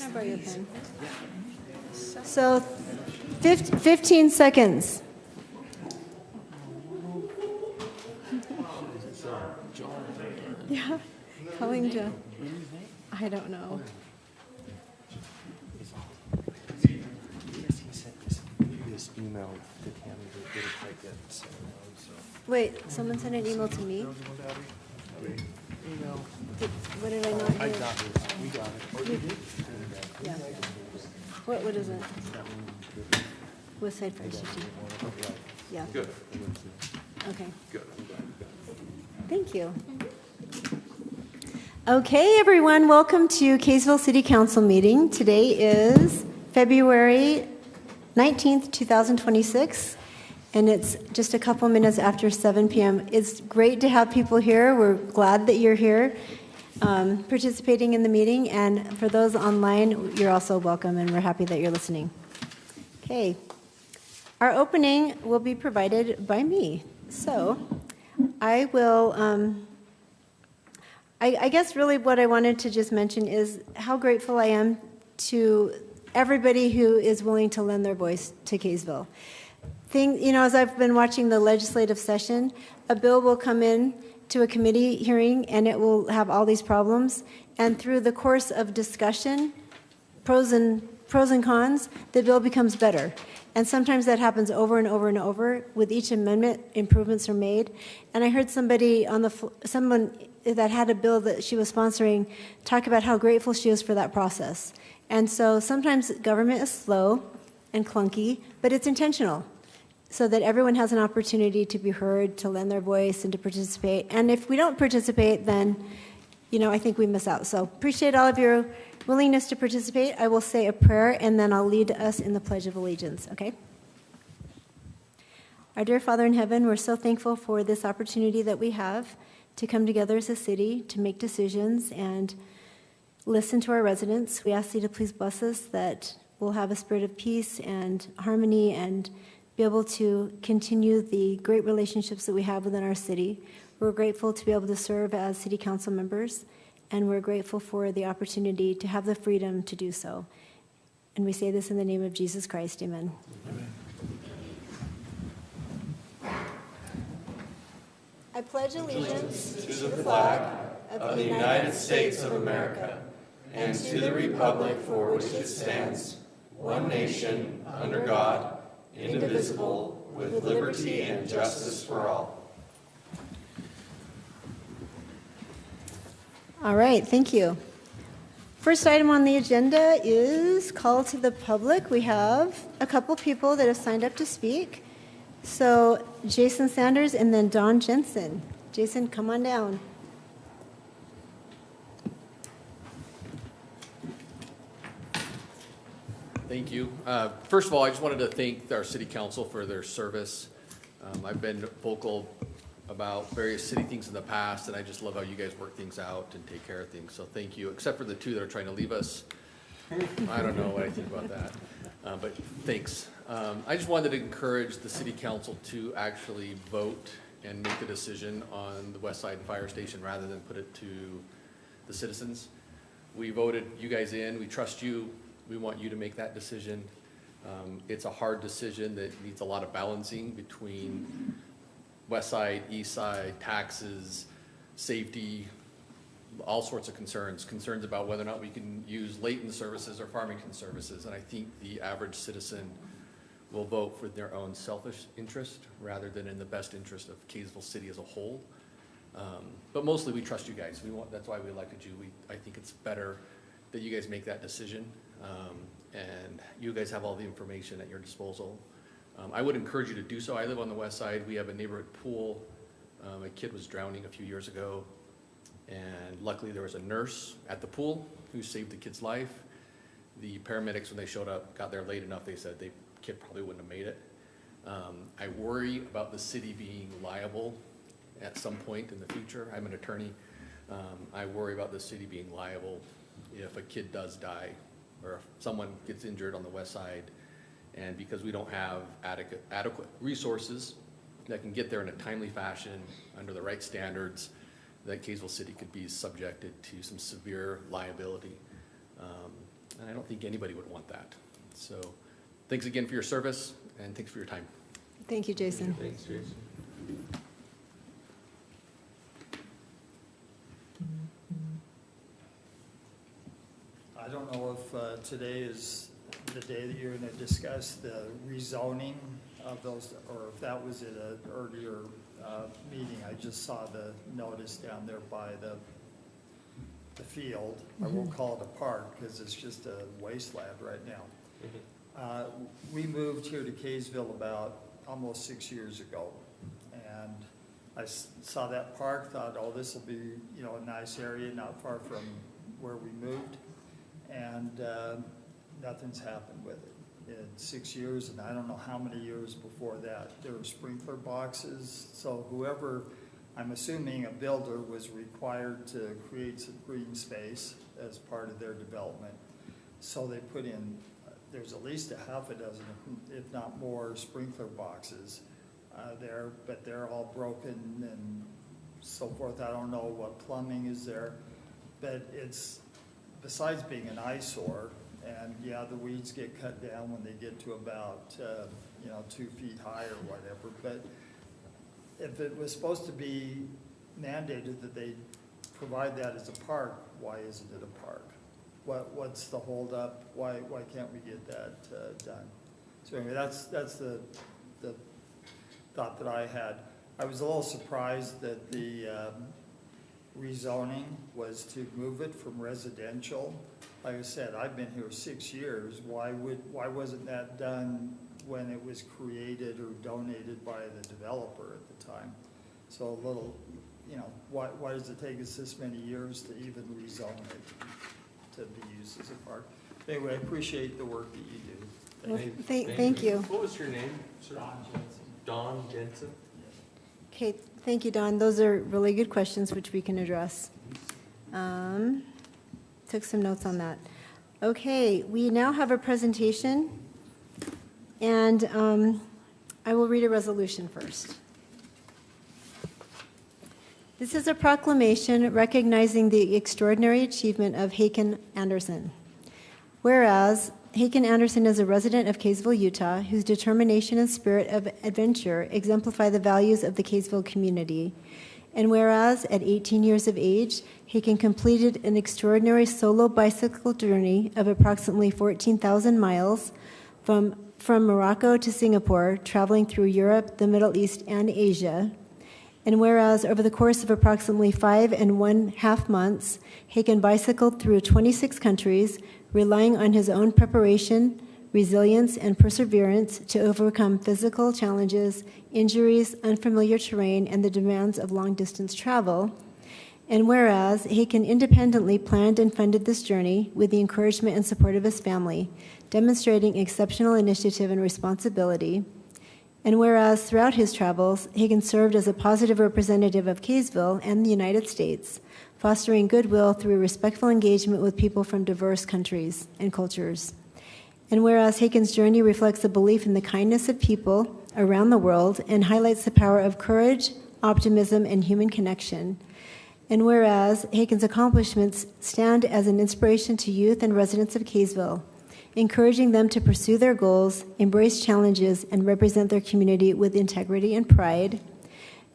Can I borrow your pen? So 15 seconds. Yeah, calling John. I don't know. This email to Tammy that did it like that. So. Wait, someone sent an email to me? What did I not do? I got this. We got it. Oh, you did? Yeah. What is it? West Side Fire Station. Yeah. Good. Okay. Good. Thank you. Okay, everyone, welcome to Kaysville City Council meeting. Today is February 19th, 2026, and it's just a couple minutes after 7 p.m. It's great to have people here. We're glad that you're here participating in the meeting, and for those online, you're also welcome, and we're happy that you're listening. Okay, our opening will be provided by me. So I will... I guess really what I wanted to just mention is how grateful I am to everybody who is willing to lend their voice to Kaysville. As I've been watching the legislative session, a bill will come in to a committee hearing and it will have all these problems. And through the course of discussion, pros and cons, the bill becomes better. And sometimes that happens over and over and over. With each amendment, improvements are made. And I heard someone that had a bill that she was sponsoring talk about how grateful she is for that process. And so sometimes government is slow and clunky, but it's intentional so that everyone has an opportunity to be heard, to lend their voice, and to participate. And if we don't participate, then, I think we miss out. So appreciate all of your willingness to participate. I will say a prayer, and then I'll lead us in the Pledge of Allegiance, okay? Our dear Father in heaven, we're so thankful for this opportunity that we have to come together as a city, to make decisions and listen to our residents. We ask you to please bless us, that we'll have a spirit of peace and harmony and be able to continue the great relationships that we have within our city. We're grateful to be able to serve as city council members, and we're grateful for the opportunity to have the freedom to do so. And we say this in the name of Jesus Christ, amen. Amen. I pledge allegiance to the flag of the United States of America and to the republic for which it stands, one nation, under God, indivisible, with liberty and justice for all. All right, thank you. First item on the agenda is call to the public. We have a couple people that have signed up to speak. So Jason Sanders and then Don Jensen. Jason, come on down. Thank you. First of all, I just wanted to thank our city council for their service. I've been vocal about various city things in the past, and I just love how you guys work things out and take care of things. So thank you, except for the two that are trying to leave us. I don't know what I think about that, but thanks. I just wanted to encourage the city council to actually vote and make the decision on the West Side Fire Station rather than put it to the citizens. We voted you guys in. We trust you. We want you to make that decision. It's a hard decision that needs a lot of balancing between West Side, East Side, taxes, safety, all sorts of concerns about whether or not we can use Layton services or Farmington services. And I think the average citizen will vote for their own selfish interest rather than in the best interest of Kaysville City as a whole. But mostly we trust you guys. That's why we elected you. I think it's better that you guys make that decision. And you guys have all the information at your disposal. I would encourage you to do so. I live on the west side. We have a neighborhood pool. A kid was drowning a few years ago, and luckily there was a nurse at the pool who saved the kid's life. The paramedics, when they showed up, got there late enough. They said the kid probably wouldn't have made it. I worry about the city being liable at some point in the future. I'm an attorney. I worry about the city being liable if a kid does die or if someone gets injured on the west side, and because we don't have adequate resources that can get there in a timely fashion under the right standards, that Kaysville City could be subjected to some severe liability. And I don't think anybody would want that. So thanks again for your service, and thanks for your time. Thank you, Jason. Thanks, Jason. I don't know if today is the day that you're going to discuss the rezoning of those, or if that was at an earlier meeting. I just saw the notice down there by the field. I won't call it a park because it's just a wasteland right now. We moved here to Kaysville about almost 6 years ago, and I saw that park, thought, oh, this will be, you know, a nice area not far from where we moved, and nothing's happened with it in 6 years, and I don't know how many years before that. There were sprinkler boxes, so whoever, I'm assuming a builder was required to create some green space as part of their development. So they put in, there's at least a half a dozen, if not more, sprinkler boxes there, but they're all broken and so forth. I don't know what plumbing is there, but it's, besides being an eyesore, and yeah, the weeds get cut down when they get to about, 2 feet high or whatever, but if it was supposed to be mandated that they provide that as a park, why isn't it a park? What's the holdup? Why can't we get that done? So anyway, that's the thought that I had. I was a little surprised that the rezoning was to move it from residential. Like I said, I've been here 6 years. Why wasn't that done when it was created or donated by the developer at the time? So a little, why does it take us this many years to even rezone it to be used as a park? Anyway, I appreciate the work that you do. Well, thank you. What was your name, sir? Don Jensen. Don Jensen? Okay, thank you, Don. Those are really good questions which we can address. Took some notes on that. Okay, we now have a presentation, and I will read a resolution first. This is a proclamation recognizing the extraordinary achievement of Haken Anderson. Whereas Haken Anderson is a resident of Kaysville, Utah, whose determination and spirit of adventure exemplify the values of the Kaysville community. And whereas at 18 years of age, Haken completed an extraordinary solo bicycle journey of approximately 14,000 miles from Morocco to Singapore, traveling through Europe, the Middle East, and Asia. And whereas over the course of approximately 5.5 months, Haken bicycled through 26 countries, relying on his own preparation, resilience, and perseverance to overcome physical challenges, injuries, unfamiliar terrain, and the demands of long-distance travel. And whereas Haken independently planned and funded this journey with the encouragement and support of his family, demonstrating exceptional initiative and responsibility. And whereas throughout his travels, Haken served as a positive representative of Kaysville and the United States, fostering goodwill through respectful engagement with people from diverse countries and cultures. And whereas Haken's journey reflects a belief in the kindness of people around the world and highlights the power of courage, optimism, and human connection. And whereas Haken's accomplishments stand as an inspiration to youth and residents of Kaysville, encouraging them to pursue their goals, embrace challenges, and represent their community with integrity and pride.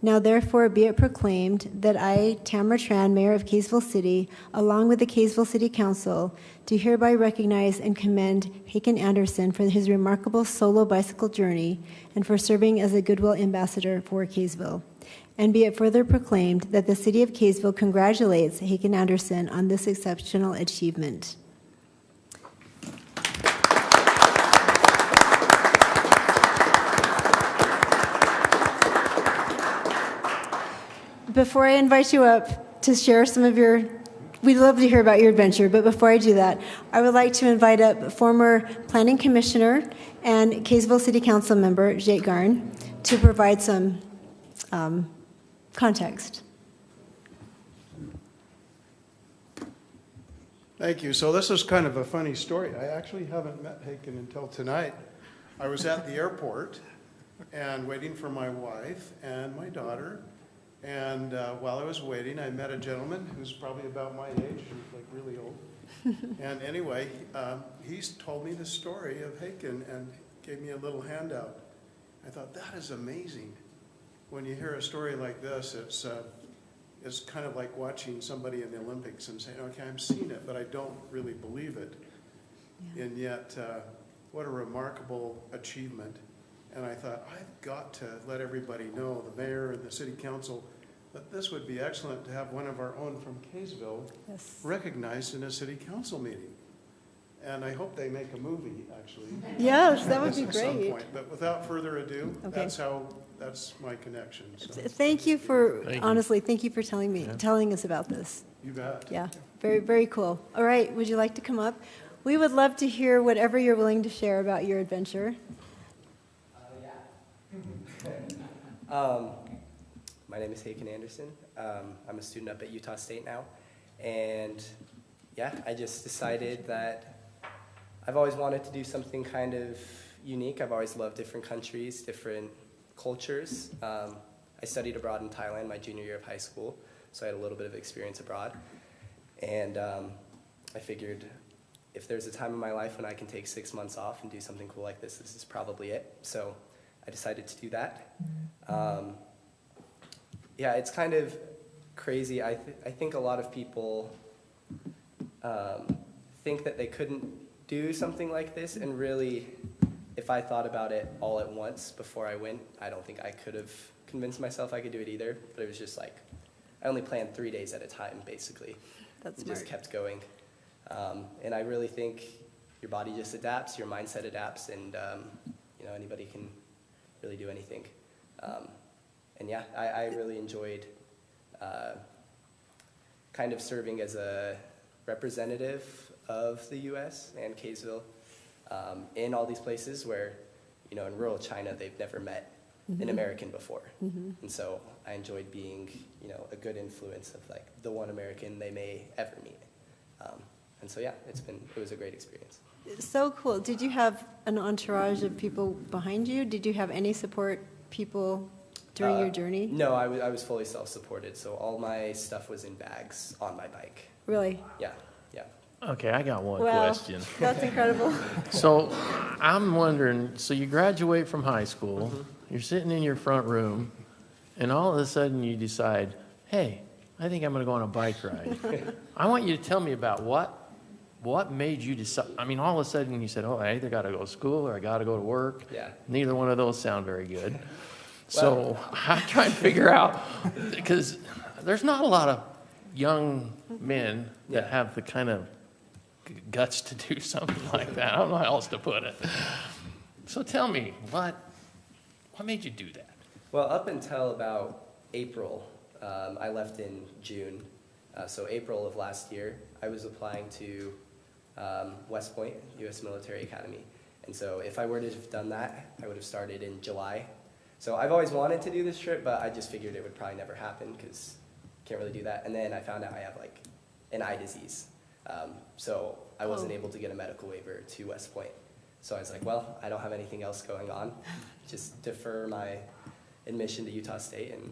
Now therefore be it proclaimed that I, Tamara Tran, Mayor of Kaysville City, along with the Kaysville City Council, do hereby recognize and commend Haken Anderson for his remarkable solo bicycle journey and for serving as a goodwill ambassador for Kaysville. And be it further proclaimed that the City of Kaysville congratulates Haken Anderson on this exceptional achievement. Before I invite you up to share some of your, we'd love to hear about your adventure, but before I do that, I would like to invite up former Planning Commissioner and Kaysville City Council member, Jake Garn, to provide some context. Thank you. So this is kind of a funny story. I actually haven't met Haken until tonight. I was at the airport and waiting for my wife and my daughter. And while I was waiting, I met a gentleman who's probably about my age, like really old. And anyway, he's told me the story of Haken and gave me a little handout. I thought, that is amazing. When you hear a story like this, it's kind of like watching somebody in the Olympics and saying, okay, I'm seeing it, but I don't really believe it. Yeah. And yet, what a remarkable achievement. And I thought, I've got to let everybody know, the mayor and the city council, that this would be excellent to have one of our own from Kaysville recognized in a city council meeting. And I hope they make a movie, actually. Yes, that would be at some great. point. But without further ado, Okay. that's my connection. So. Thank you for, honestly, thank you for telling us about this. You bet. Yeah, very, very cool. All right, would you like to come up? We would love to hear whatever you're willing to share about your adventure. My name is Haken Anderson. I'm a student up at Utah State now. And yeah, I just decided that I've always wanted to do something kind of unique. I've always loved different countries, different cultures. I studied abroad in Thailand my junior year of high school, so I had a little bit of experience abroad. And I figured if there's a time in my life when I can take 6 months off and do something cool like this, this is probably it. So I decided to do that. Yeah, it's kind of crazy. I think a lot of people think that they couldn't do something like this, and really, if I thought about it all at once before I went, I don't think I could have convinced myself I could do it either. But it was just like, I only planned 3 days at a time, basically. That's Just kept going. And I really think your body just adapts, your mindset adapts, and you know, anybody can really do anything. And yeah, I really enjoyed kind of serving as a representative of the U.S. and Kaysville in all these places where, you know, in rural China, they've never met an American before. And so I enjoyed being, you know, a good influence of like the one American they may ever meet. And so yeah, it was a great experience. So cool. Did you have an entourage of people behind you? Did you have any support people during your journey? No, I was fully self-supported, so all my stuff was in bags on my bike. Really? Yeah, yeah. Okay, I got one Wow, question. that's incredible. So I'm wondering, so you graduate from high school, you're sitting in your front room, and all of a sudden you decide, hey, I think I'm going to go on a bike ride. I want you to tell me about what made you decide. I mean, all of a sudden you said, oh, I either got to go to school or I got to go to work. Yeah. Neither one of those sound very good. So I'm trying to figure out, because there's not a lot of young men that have the kind of guts to do something like that. I don't know how else to put it. So tell me, what made you do that? Well, up until about April, I left in June. So April of last year, I was applying to West Point, U.S. Military Academy. And so if I were to have done that, I would have started in July. So I've always wanted to do this trip, but I just figured it would probably never happen because can't really do that. And then I found out I have like an eye disease. So I wasn't able to get a medical waiver to West Point. So I was like, well, I don't have anything else going on. Just defer my admission to Utah State, and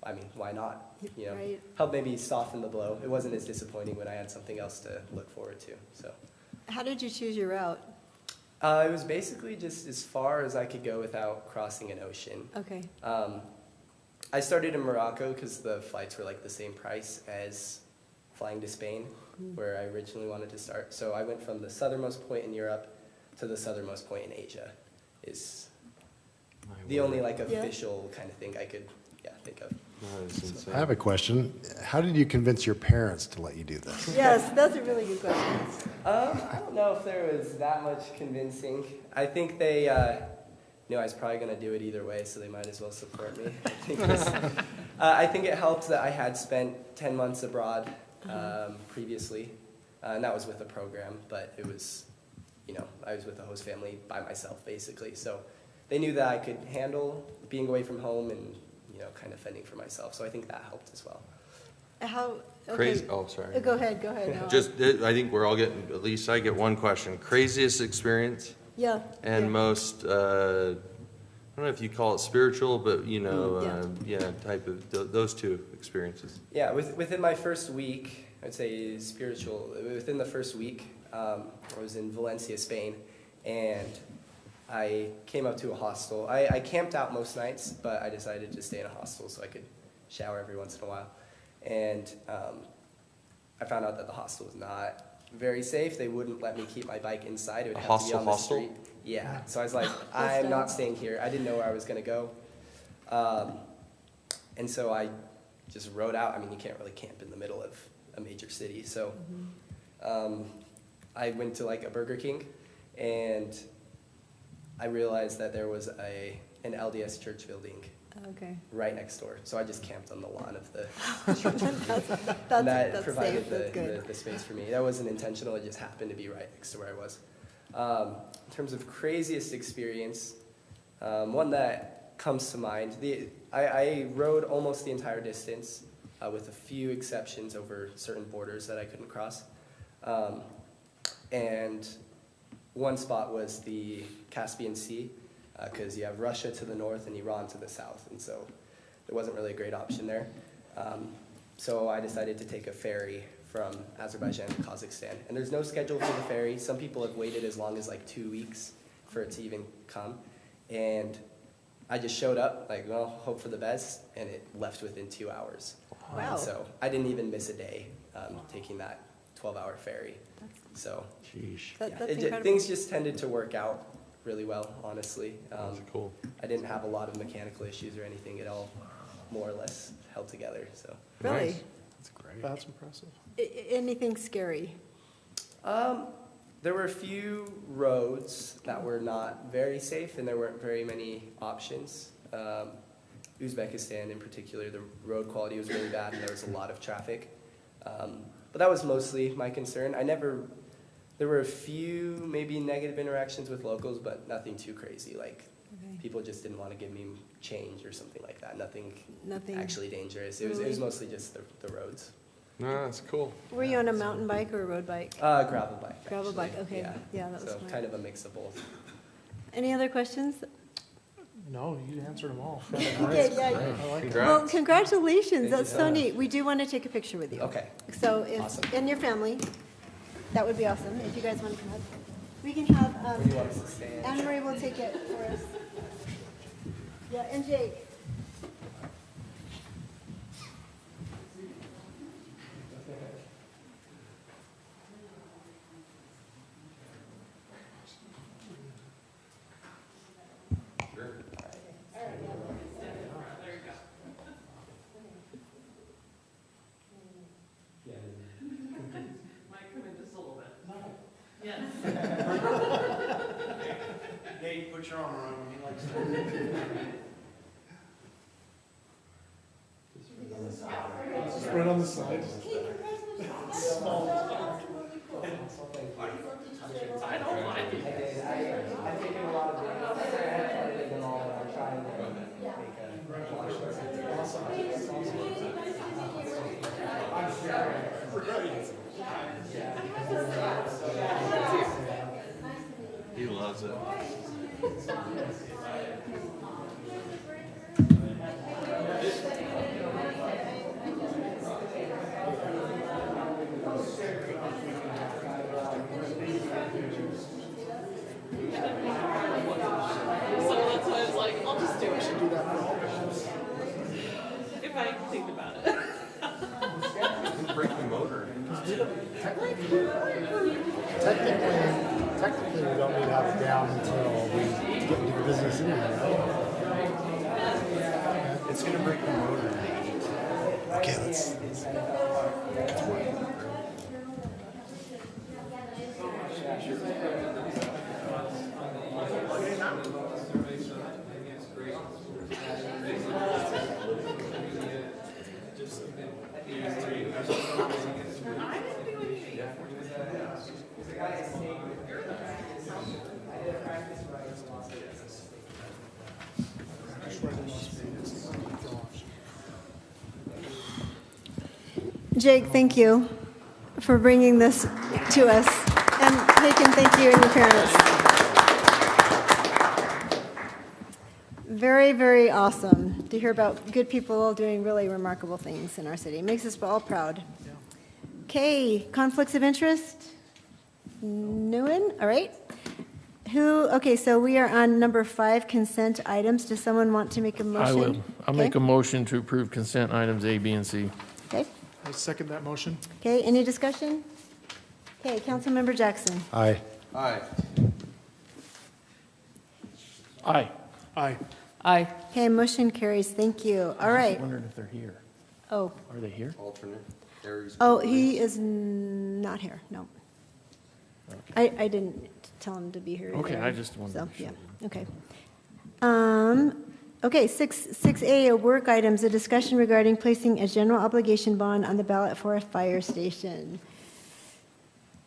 I mean, why not? You know, Right. help maybe soften the blow. It wasn't as disappointing when I had something else to look forward to. So How did you choose your route? it was basically just as far as I could go without crossing an ocean. Okay. I started in Morocco because the flights were like the same price as flying to Spain, where I originally wanted to start. So I went from the southernmost point in Europe to the southernmost point in Asia. Is the only like official kind of thing I could think of. I have a question. How did you convince your parents to let you do this? Yes, that's a really good question. I don't know if there was that much convincing. I think they knew I was probably going to do it either way, so they might as well support me. I think it helped that I had spent 10 months abroad previously, and that was with a program, but it was, you know, I was with the host family by myself, basically. So they knew that I could handle being away from home and, you know, kind of fending for myself. So I think that helped as well. How? Okay. Crazy. Oh, sorry. Go ahead. No. Just, I think we're all getting, at least I get one question. Craziest experience Yeah. and yeah. most, I don't know if you call it spiritual, but, you know, type of, those two experiences. Yeah, within my first week, I'd say spiritual. Within the first week, I was in Valencia, Spain, and I came up to a hostel. I camped out most nights, but I decided to stay in a hostel so I could shower every once in a while. And I found out that the hostel was not very safe. They wouldn't let me keep my bike inside. It would have to be on the street. Yeah. So I was like, I'm not staying here. I didn't know where I was going to go. And so I just rode out. I mean, you can't really camp in the middle of a major city. So I went to like a Burger King, and I realized that there was an LDS church building right next door. So I just camped on the lawn of the church. And that provided the space for me. That wasn't intentional. It just happened to be right next to where I was. In terms of craziest experience, one that comes to mind, I rode almost the entire distance with a few exceptions over certain borders that I couldn't cross. And one spot was the Caspian Sea, because you have Russia to the north and Iran to the south, and so there wasn't really a great option there. So I decided to take a ferry from Azerbaijan to Kazakhstan. And there's no schedule for the ferry. Some people have waited as long as like 2 weeks for it to even come. And I just showed up, like, well, hope for the best, and it left within 2 hours. Wow. And so I didn't even miss a day taking that 12-hour ferry. So Sheesh. things just tended to work out really well, honestly. That's cool. I didn't have a lot of mechanical issues or anything. It all more or less held together. So Really? Nice. That's great. That's impressive. Anything scary? there were a few roads that were not very safe, and there weren't very many options. Uzbekistan in particular, the road quality was really bad, and there was a lot of traffic. But that was mostly my concern. There were a few maybe negative interactions with locals, but nothing too crazy. Like, people just didn't want to give me change or something like that. Nothing actually dangerous. It was mostly just the roads. No, that's cool. Were you on a mountain bike or a road bike? Gravel bike. Gravel actually. bike, okay. Yeah, that was So smart. kind of a mix of both. Any other questions? No, you answered them all. Okay, yeah. Well, Congrats. congratulations, Thank that's you. so neat. We do want to take a picture with you. Okay. So if, Awesome. and your family, that would be awesome, if you guys want to come up. We can have, Where do you want us to stand? Anne Marie will take it for us. Yeah, and Jake. Nate, put your arm around him, he likes to. Just right on the side. I've taken a lot of videos. I haven't played them all, but I'm trying to make a long He loves it. So that's why I was like, I'll just do it. If I think about it. Break the motor. Technically, we don't need to have it down until we get into the business anyway, It's gonna break the motor. right? Okay, let's work. Jake, thank you for bringing this to us. And Haken, thank you and your parents. Very, very awesome to hear about good people doing really remarkable things in our city. It makes us all proud. Okay, conflicts of interest? No one? All right. Okay, so we are on number 5, consent items. Does someone want to make a motion? I will. I'll Okay. make a motion to approve consent items A, B, and C. Okay, I second that motion. okay, any discussion? Okay, Councilmember Jackson. Aye. Aye. Aye. Aye. Aye. Okay, motion carries. Thank you. All I right. wondered if they're here. Oh, Are they here? Alternate. Aries. he is not here. No. I didn't tell him to be here. Okay, either. I just wanted to So, be sure. yeah, okay. Okay, 6A, work items, a discussion regarding placing a general obligation bond on the ballot for a fire station.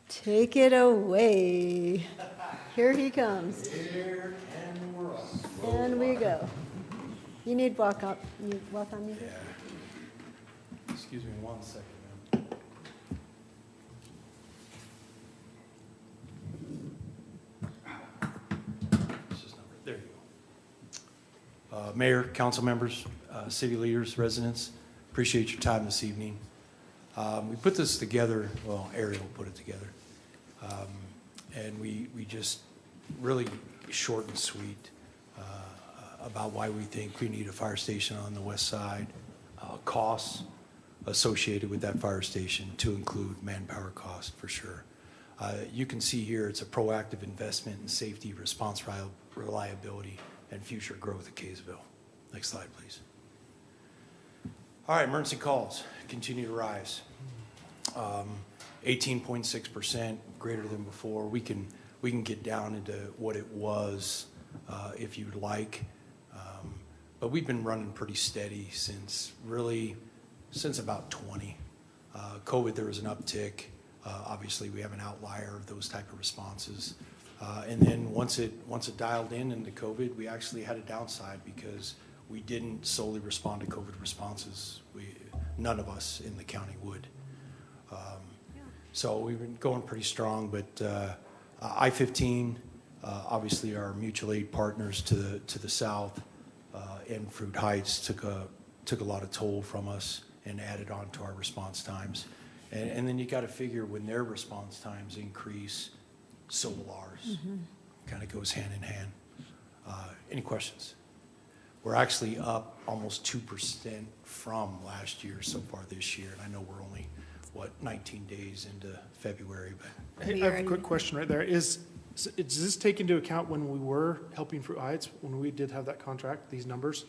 Take it away. Here he comes. And we go. You need walk on music? Excuse me 1 second, ma'am. There you go. Mayor, council members, city leaders, residents, appreciate your time this evening. We put this together, well, Ariel put it together. And we just really short and sweet about why we think we need a fire station on the west side, costs associated with that fire station to include manpower costs for sure. You can see here it's a proactive investment in safety, response reliability, and future growth at Kaysville. Next slide, please. All right, emergency calls continue to rise. 18.6%, greater than before. We can get down into what it was if you'd like. But we've been running pretty steady since about 20. COVID, there was an uptick. Obviously, we have an outlier of those type of responses. And then once it dialed into COVID, we actually had a downside because we didn't solely respond to COVID responses. None of us in the county would. So we've been going pretty strong, but I-15, obviously our mutual aid partners to the south and Fruit Heights took a lot of toll from us and added on to our response times. And then you got to figure when their response times increase, so will ours. Kind of goes hand in hand. Any questions? We're actually up almost 2% from last year so far this year. And I know we're only, 19 days into February, but. Hey, I have a quick question right there. Does this take into account when we were helping Fruit Heights, when we did have that contract, these numbers?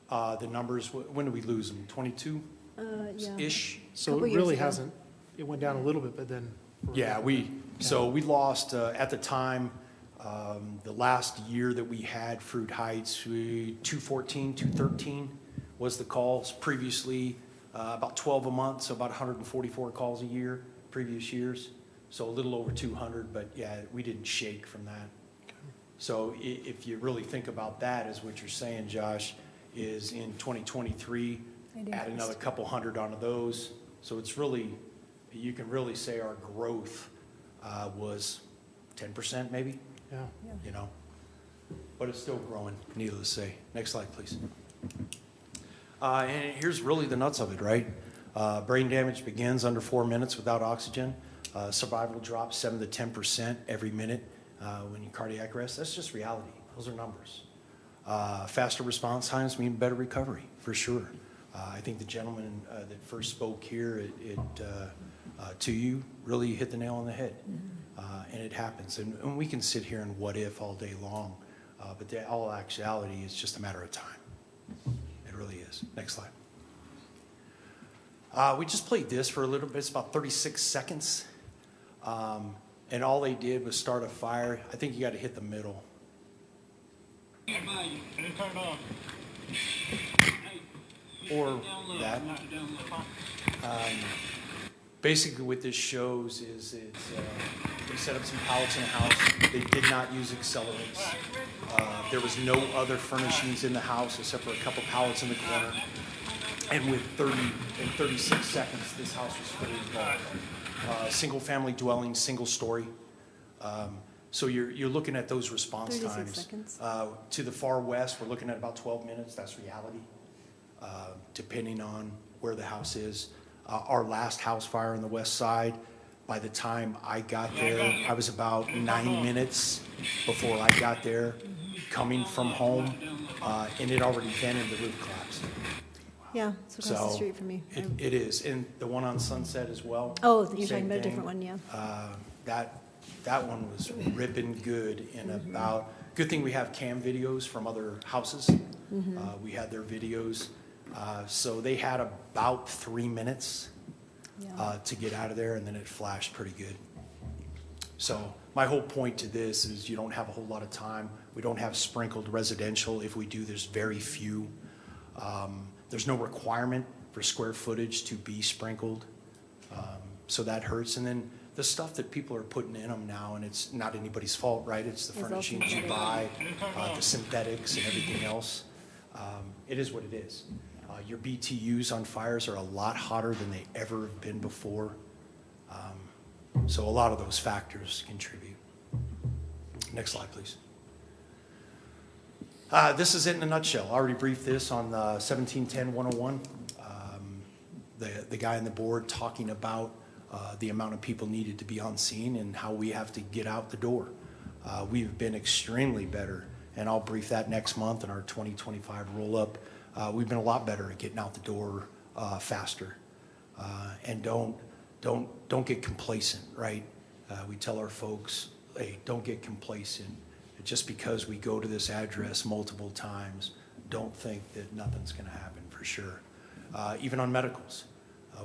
The numbers, when did we lose them? 22-ish? Yeah. So Couple it years really ago. hasn't, it went down a little bit, but then. Yeah, we lost, at the time, the last year that we had Fruit Heights, 214, 213 was the calls. Previously, about 12 a month, so about 144 calls a year, previous years. So a little over 200, but yeah, we didn't shake from that. So if you really think about that, is what you're saying, Josh, is in 2023, add another couple hundred onto those. So it's really, you can really say our growth was 10% maybe, Yeah. you know, but it's still growing, needless to say. Next slide, please. And here's really the nuts of it, right? Brain damage begins under 4 minutes without oxygen. Survival drops 7 to 10% every minute when you cardiac arrest. That's just reality. Those are numbers. Faster response times mean better recovery, for sure. I think the gentleman that first spoke here to you really hit the nail on the head. And it happens. And we can sit here and what if all day long, but all actuality is just a matter of time. It really is. Next slide. We just played this for a little bit. It's about 36 seconds. And all they did was start a fire. I think you got to hit the middle. Or that. Basically what this shows is they set up some pallets in the house. They did not use accelerants. There was no other furnishings in the house except for a couple pallets in the corner. And with 36 seconds, this house was fully involved. Single family dwelling, single story. So you're looking at those response 36 times. seconds. To the far west, we're looking at about 12 minutes. That's reality, depending on where the house is. our last house fire on the west side, by the time I got there, I was about 9 minutes before I got there, coming from home, and it already been in the roof collapsed. Yeah, it's across the street from me. It is, and the one on Sunset as well. Oh, you're same talking about a thing. different one, yeah. That one was ripping good in about, good thing we have cam videos from other houses. We had their videos. So they had about 3 minutes to get out of there, and then it flashed pretty good. So my whole point to this is you don't have a whole lot of time. We don't have sprinkled residential. If we do, there's very few. There's no requirement for square footage to be sprinkled. So that hurts. And then the stuff that people are putting in them now, and it's not anybody's fault, right? It's the furnishings you buy, the synthetics and everything else. It is what it is. Your BTUs on fires are a lot hotter than they ever have been before. So a lot of those factors contribute. Next slide, please. This is it in a nutshell. I already briefed this on 1710-101. The guy on the board talking about the amount of people needed to be on scene and how we have to get out the door. We've been extremely better, and I'll brief that next month in our 2025 roll-up. We've been a lot better at getting out the door faster. And don't get complacent, right? We tell our folks, hey, don't get complacent. Just because we go to this address multiple times, don't think that nothing's going to happen for sure. Even on medicals,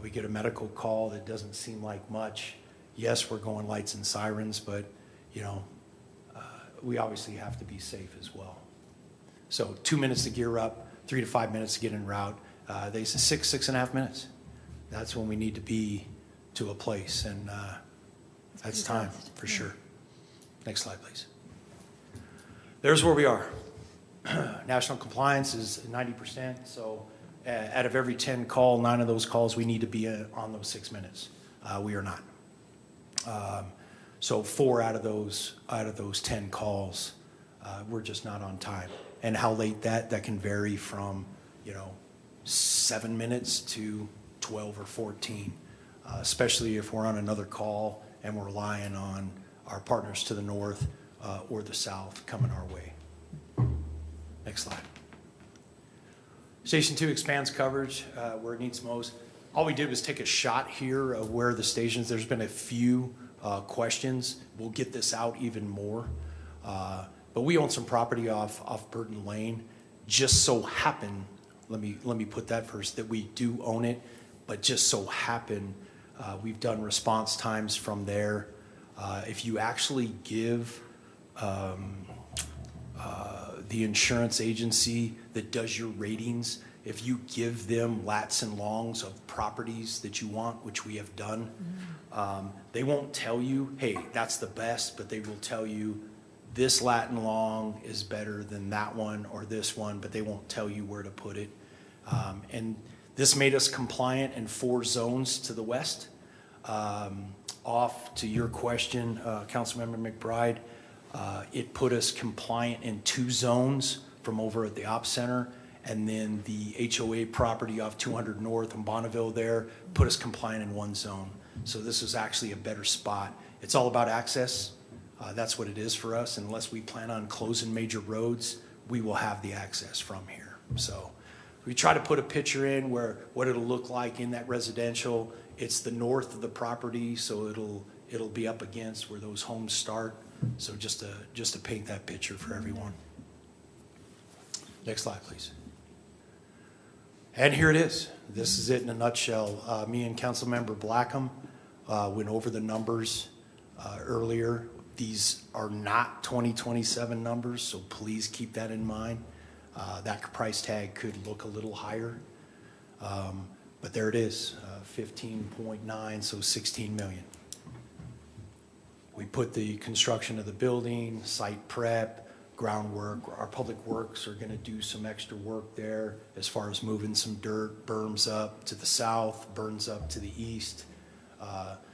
we get a medical call that doesn't seem like much. Yes, we're going lights and sirens, but you know, we obviously have to be safe as well. So 2 minutes to gear up, 3 to 5 minutes to get en route. They say 6.5 minutes. That's when we need to be to a place, and that's time for sure. Next slide, please. There's where we are. National compliance is 90%, so out of every 10 call, 9 of those calls, we need to be on those 6 minutes. We are not. So 4 out of those 10 calls, we're just not on time. And how late that can vary from, 7 minutes to 12 or 14, especially if we're on another call and we're relying on our partners to the north or the south coming our way. Next slide. Station 2 expands coverage where it needs most. All we did was take a shot here of where the stations, there's been a few questions. We'll get this out even more. But we own some property off Burton Lane. Just so happen, let me put that first, that we do own it, but just so happen we've done response times from there. If you actually give the insurance agency that does your ratings, if you give them lats and longs of properties that you want, which we have done, they won't tell you, hey, that's the best, but they will tell you this lat and long is better than that one or this one, but they won't tell you where to put it. And this made us compliant in 4 zones to the west. Off to your question, Councilmember McBride, it put us compliant in 2 zones from over at the Ops Center, and then the HOA property off 200 North in Bonneville there put us compliant in 1 zone. So this is actually a better spot. It's all about access. That's what it is for us. Unless we plan on closing major roads, we will have the access from here. So we try to put a picture in where what it'll look like in that residential. It's the north of the property, so it'll be up against where those homes start. So just to paint that picture for everyone. Next slide, please. And here it is. This is it in a nutshell. Me and Councilmember Blackham went over the numbers earlier. These are not 2027 numbers, so please keep that in mind. That price tag could look a little higher, but there it is, 15.9, so 16 million. We put the construction of the building, site prep, groundwork. Our public works are going to do some extra work there as far as moving some dirt, berms up to the south, burns up to the east,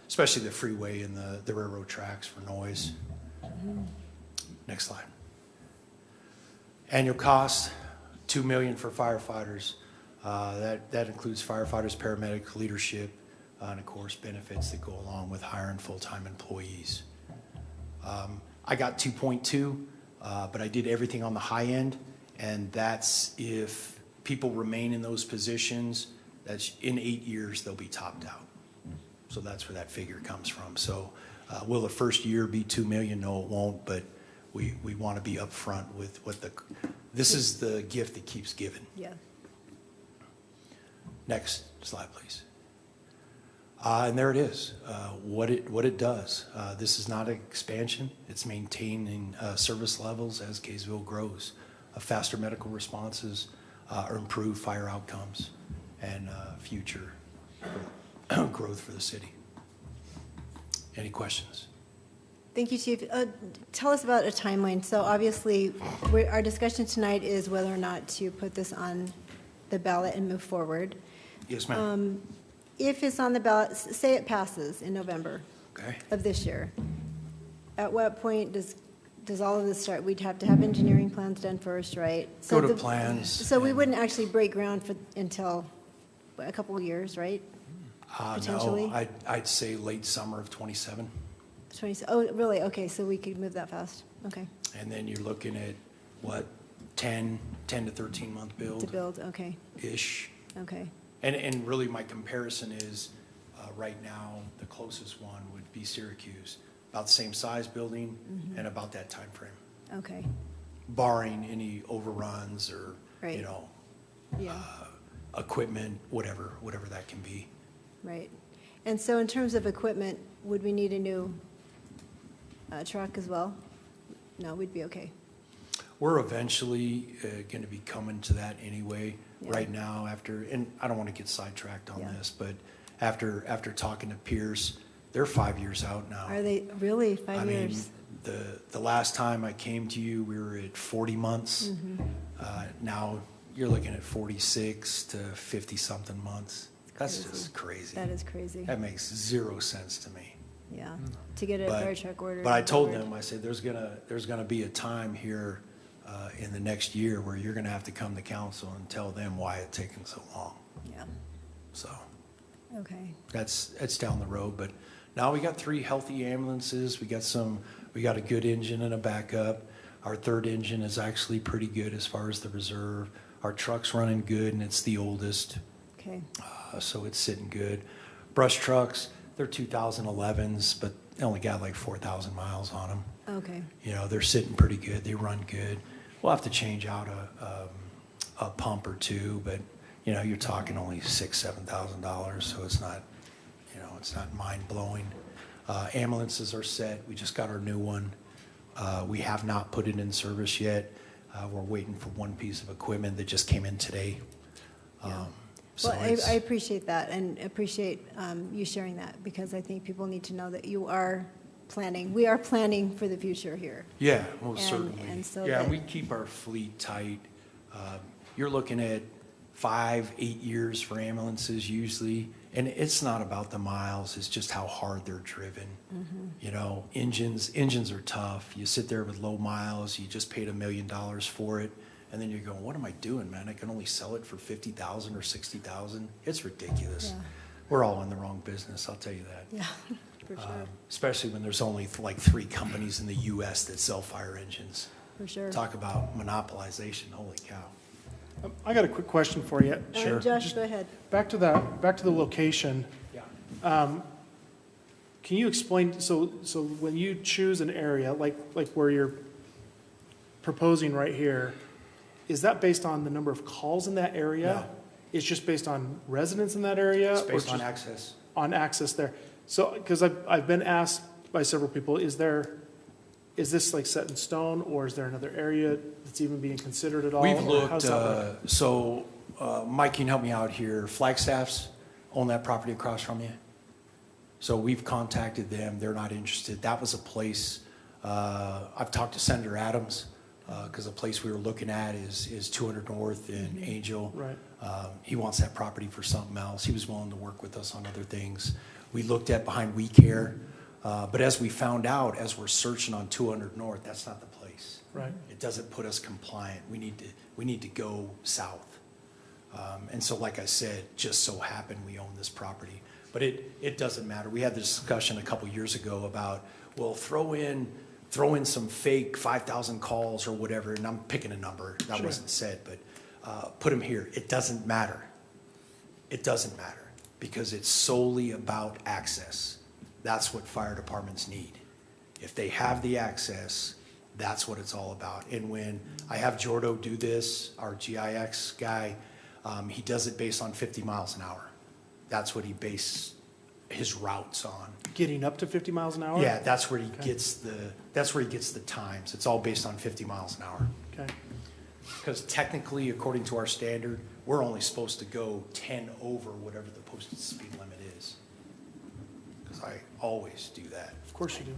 especially the freeway and the railroad tracks for noise. Next slide. Annual cost, $2 million for firefighters. That includes firefighters, paramedics, leadership. and of course, benefits that go along with hiring full-time employees. I got 2.2, but I did everything on the high end, and that's if people remain in those positions, that's in 8 years, they'll be topped out. So that's where that figure comes from. So will the first year be 2 million? No, it won't, but we want to be upfront with what this is the gift that keeps giving. Yeah. Next slide, please. And there it is, what it does. This is not an expansion. It's maintaining service levels as Kaysville grows. Faster medical responses, or improved fire outcomes, and future growth for the city. Any questions? Thank you, Chief. Tell us about a timeline. So obviously, our discussion tonight is whether or not to put this on the ballot and move forward. Yes, ma'am. If it's on the ballot, say it passes in November Okay. of this year, at what point does all of this start? We'd have to have engineering plans done first, right? Go to plans. So we and- wouldn't actually break ground until a couple of years, right? Potentially? No, I'd say late summer of 27. Oh, really? Okay, so we could move that fast. Okay, And then you're looking at, what, 10 to 13 month to build, okay, build-ish. okay. And really my comparison is, right now, the closest one would be Syracuse. About the same size building and about that time frame, Okay, barring any overruns or, Right. you know, yeah, equipment, whatever that can be. right. And so in terms of equipment, would we need a new truck as well? No, we'd be okay. We're eventually going to be coming to that anyway. Yeah. Right now, and I don't want to get sidetracked on Yeah. this, but after talking to Pierce, they're 5 years out now. Are they really I 5 mean, years? the last time I came to you, we were at 40 months. Mm-hmm. Now you're looking at 46 to 50-something months. That's Crazy. just crazy. That is crazy, That makes zero sense to me. yeah, to get a fire truck ordered. But I told ordered. them, I said, there's gonna be a time here in the next year where you're gonna have to come to council and tell them why it's taken so long. Yeah, So okay, that's down the road. But now we got 3 healthy ambulances. We got a good engine and a backup. Our third engine is actually pretty good as far as the reserve. Our truck's running good, and it's the oldest, okay, so it's sitting good. Brush trucks, they're 2011s, but they only got like 4,000 miles on them. okay, You know, they're sitting pretty good. They run good. We'll have to change out a pump or two, but you know, you're talking only $6,000-7,000, so it's not, you know, it's not mind blowing. Ambulances are set. We just got our new one. We have not put it in service yet. We're waiting for one piece of equipment that just came in today. So well, it's- I appreciate that and appreciate you sharing that, because I think people need to know that you are planning, we are planning for the future here. Yeah, most And- certainly. and so Yeah, that- we keep our fleet tight. You're looking at 5-8 years for ambulances usually, and it's not about the miles, it's just how hard they're driven. You know, engines are tough. You sit there with low miles, you just paid $1 million for it, and then you're going, what am I doing, man? I can only sell it for $50,000 or $60,000. It's ridiculous. Yeah. We're all in the wrong business, I'll tell you that. Yeah, for sure, Especially when there's only like 3 companies in the US that sell fire engines. for sure. Talk about monopolization, holy cow. I got a quick question for you. Sure. Josh, go ahead. Back to the location. Yeah. Can you explain, so when you choose an area, like where you're proposing right here, is that based on the number of calls in that area? No. It's just based on residents in that area? It's or based on just access. On access there? So, because I've been asked by several people, is this like set in stone, or is there another area that's even being considered at all? We've or looked, how's that work? Mike, can you help me out here? Flagstaff's own that property across from you. So we've contacted them. They're not interested. That was a place, I've talked to Senator Adams, because the place we were looking at is 200 North in Angel. Right. He wants that property for something else. He was willing to work with us on other things. We looked at behind We Care, but as we found out, as we're searching on 200 North, that's not the place. Right. It doesn't put us compliant. We need to go south. And so, like I said, just so happened we own this property. But it doesn't matter. We had this discussion a couple years ago about, well, throw in some fake 5,000 calls or whatever, and I'm picking a number, that Sure. wasn't said, but put them here. It doesn't matter. It doesn't matter, because it's solely about access. That's what fire departments need. If they have the access, that's what it's all about. And when I have Jordo do this, our GIX guy, he does it based on 50 miles an hour. That's what he bases his routes on. Getting up to 50 miles an hour? Yeah, that's where he gets the times. It's all based on 50 miles an hour. Okay. Because technically, according to our standard, we're only supposed to go 10 over whatever the posted speed limit is. Because I always do that. Of course you do.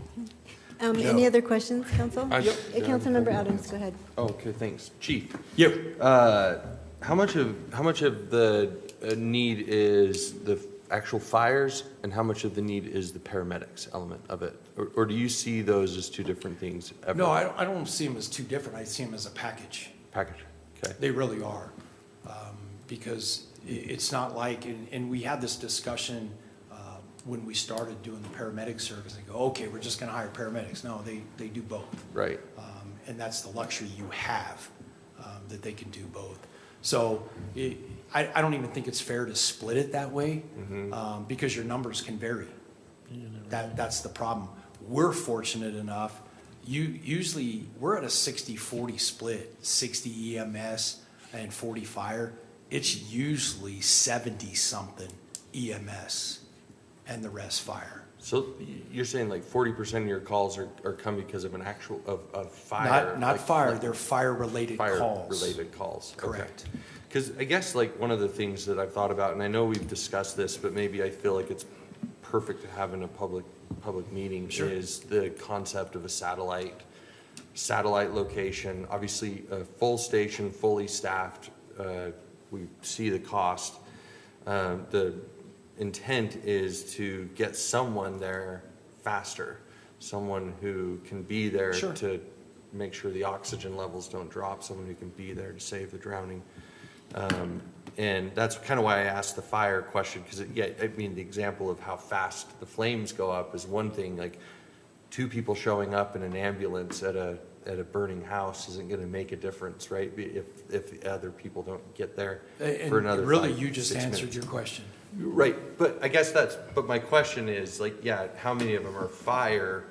Any other questions, council? Yep. Councilmember Adams, go ahead. Okay, thanks. Chief, Yep. how much of the need is the actual fires, and how much of the need is the paramedics element of it? Or do you see those as two different things? Ever? No, I don't see them as two different. I see them as a package. Package, okay. They really are. Because it's not like, and we had this discussion when we started doing the paramedic service. They go, okay, we're just going to hire paramedics. No, they do both. Right. And that's the luxury you have, that they can do both. So I don't even think it's fair to split it that way, because your numbers can vary. That's the problem. We're fortunate enough, usually we're at a 60-40 split, 60 EMS and 40 fire. It's usually 70-something EMS and the rest fire. So you're saying like 40% of your calls are come because of an actual, of fire? Not like, fire, like they're fire-related calls. Fire-related calls. Correct. Because I guess like one of the things that I've thought about, and I know we've discussed this, but maybe I feel like it's perfect to have in a public meeting, Sure. is the concept of a satellite location. Obviously, a full station, fully staffed, we see the cost. The intent is to get someone there faster, someone who can be there Sure. to make sure the oxygen levels don't drop, someone who can be there to save the drowning. And that's kind of why I asked the fire question, because I mean, the example of how fast the flames go up is one thing. Like 2 people showing up in an ambulance at a burning house isn't going to make a difference, right? If the other people don't get there for another. And really, 5, you just 6 answered minutes. your question. Right, but I guess but my question is like, yeah, how many of them are fire,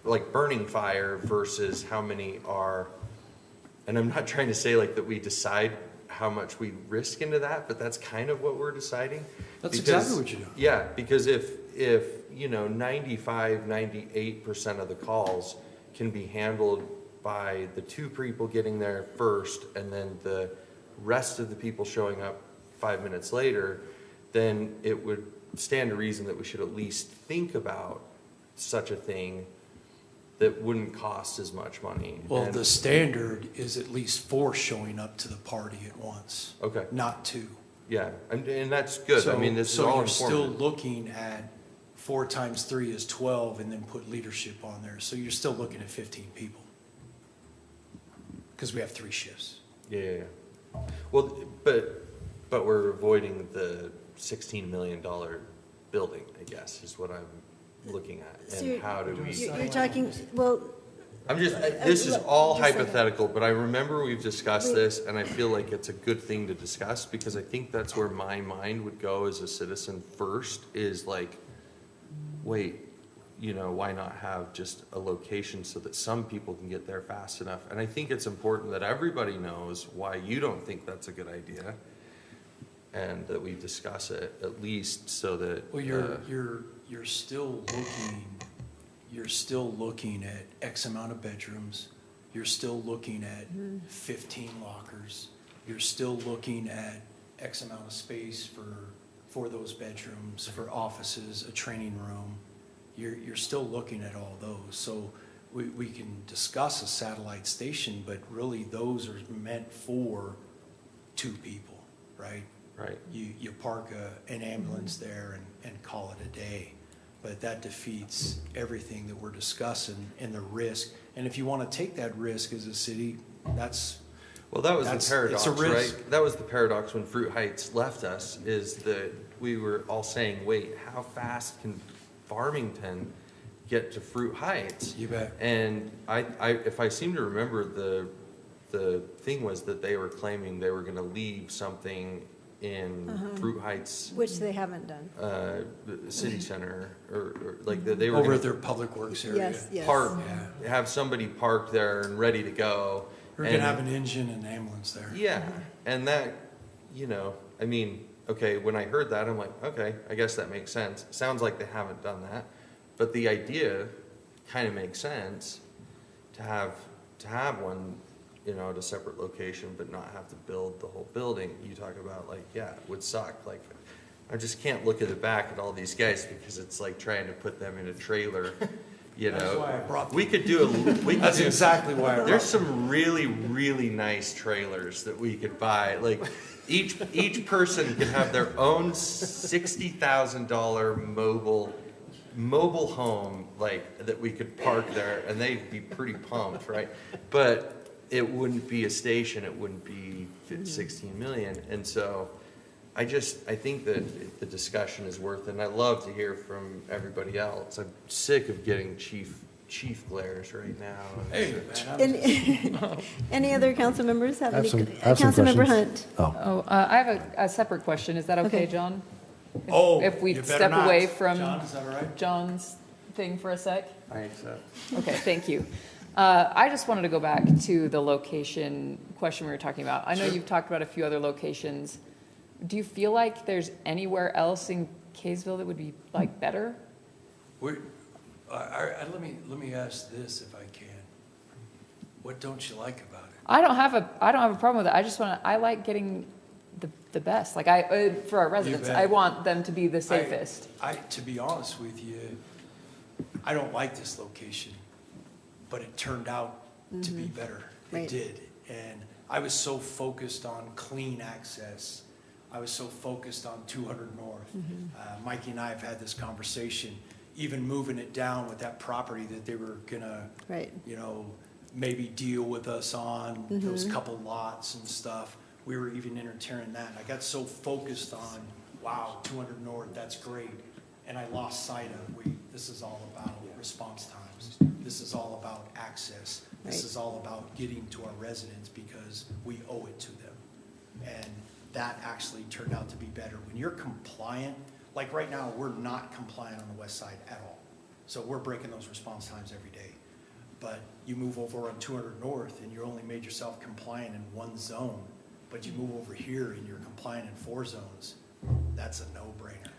like burning fire, versus how many are, and I'm not trying to say like that we decide how much we risk into that, but that's kind of what we're deciding. That's exactly what you're doing. Yeah, because if 95, 98% of the calls can be handled by the 2 people getting there first, and then the rest of the people showing up 5 minutes later, then it would stand to reason that we should at least think about such a thing that wouldn't cost as much money. Well, And- the standard is at least 4 showing up to the party at once. Okay. Not 2. Yeah, and that's good. I mean, this is all So you're still informative. looking at 4 times 3 is 12, and then put leadership on there. So you're still looking at 15 people. Because we have 3 shifts. Yeah. Well, but we're avoiding the $16 million building, I guess, is what I'm looking at. So And you're- how do we? You're talking, well, I'm just, this is all just a second. hypothetical, but I remember we've discussed this, and I feel like it's a good thing to discuss, because I think that's where my mind would go as a citizen first, is like, wait, why not have just a location so that some people can get there fast enough? And I think it's important that everybody knows why you don't think that's a good idea, and that we discuss it, at least so that. Well, you're still looking at X amount of bedrooms. You're still looking at 15 lockers. You're still looking at X amount of space for those bedrooms, for offices, a training room. You're still looking at all those. So we can discuss a satellite station, but really those are meant for 2 people, right? Right. You park an ambulance there and call it a day. But that defeats everything that we're discussing and the risk. And if you want to take that risk as a city, that's. Well, that was That's- the paradox, it's a risk. right? That was the paradox when Fruit Heights left us, is that we were all saying, wait, how fast can Farmington get to Fruit Heights? You bet. And if I seem to remember, the thing was that they were claiming they were gonna leave something in Fruit Heights, Which they haven't done. the city center, or like they were Over gonna at their public works area. Yes, yes. park, Yeah. have somebody parked there and ready to go. We're gonna And- have an engine and ambulance there. Yeah, and that, I mean, okay, when I heard that, I'm like, okay, I guess that makes sense. Sounds like they haven't done that, but the idea kind of makes sense to have one, at a separate location, but not have to build the whole building. You talk about like, yeah, it would suck. Like, I just can't look at the back at all these guys because it's like trying to put them in a trailer. That's why I brought them. We could do That's exactly why I brought There's them. some really, really nice trailers that we could buy. Like each person could have their own $60,000 mobile home, like that we could park there, and they'd be pretty pumped, right? But it wouldn't be a station. It wouldn't be 16 million, and so I think that the discussion is worth it, and I love to hear from everybody else. I'm sick of getting chief glares right now. Hey, man, Any other council members have I have any? some- I have some Councilmember questions. Hunt. Oh, I have a separate question. Is that okay, Okay. John? If we you better step not. away from John, is that all right? John's thing for a sec? I accept. Okay, thank you. I just wanted to go back to the location question we were talking about. I know you've talked about a few other locations. Do you feel like there's anywhere else in Kaysville that would be like better? Let me ask this if I can. What don't you like about it? I don't have a problem with it. I like getting the best. Like for our residents, bet. I want them to be the safest. To be honest with you, I don't like this location, but it turned out to be better. Right. It did. And I was so focused on clean access. I was so focused on 200 North. Mikey and I have had this conversation, even moving it down with that property that they were gonna, Right. maybe deal with us on, those couple lots and stuff. We were even entertaining that. I got so focused on, wow, 200 North, that's great. And I lost sight of, this is all about response times. This is all about access. This Right. is all about getting to our residents because we owe it to them. And that actually turned out to be better. When you're compliant, like right now, we're not compliant on the west side at all. So we're breaking those response times every day. But you move over on 200 North and you only made yourself compliant in one zone, but you move over here and you're compliant in 4 zones, that's a no-brainer.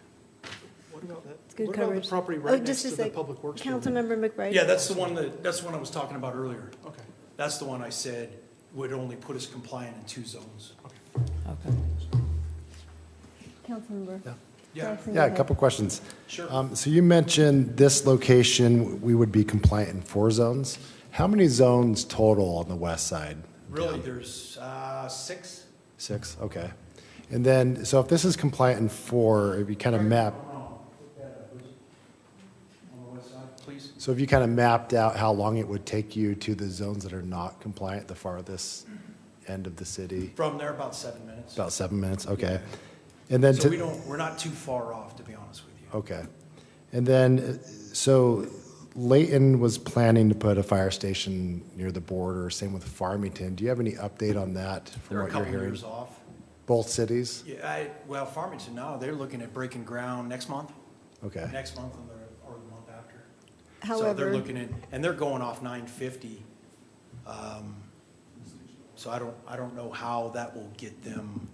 What about that? It's good What about coverage. the property Oh, right next just a to the sec. public works building? Councilmember McBride. Yeah, that's the one I was talking about earlier. Okay. That's the one I said would only put us compliant in 2 zones. Okay. Councilmember. Yeah. Jackson, go Yeah, a ahead. couple questions. Sure. So you mentioned this location, we would be compliant in 4 zones. How many zones total on the west side? Really, there's 6. 6, okay. And then, so if this is compliant in 4, if you kind of map, On the west side, please. so if you kind of mapped out how long it would take you to the zones that are not compliant, the farthest end of the city, From there, about 7 minutes. about 7 minutes, okay. And then So to, we're not too far off, to be honest with you. okay. And then, so Layton was planning to put a fire station near the border, same with Farmington. Do you have any update on that from They're a what you're couple hearing? years off. Both cities? Yeah, well, Farmington now, they're looking at breaking ground next month, Okay, next month or the month after. So However, they're looking at, and they're going off 950. So I don't know how that will get them,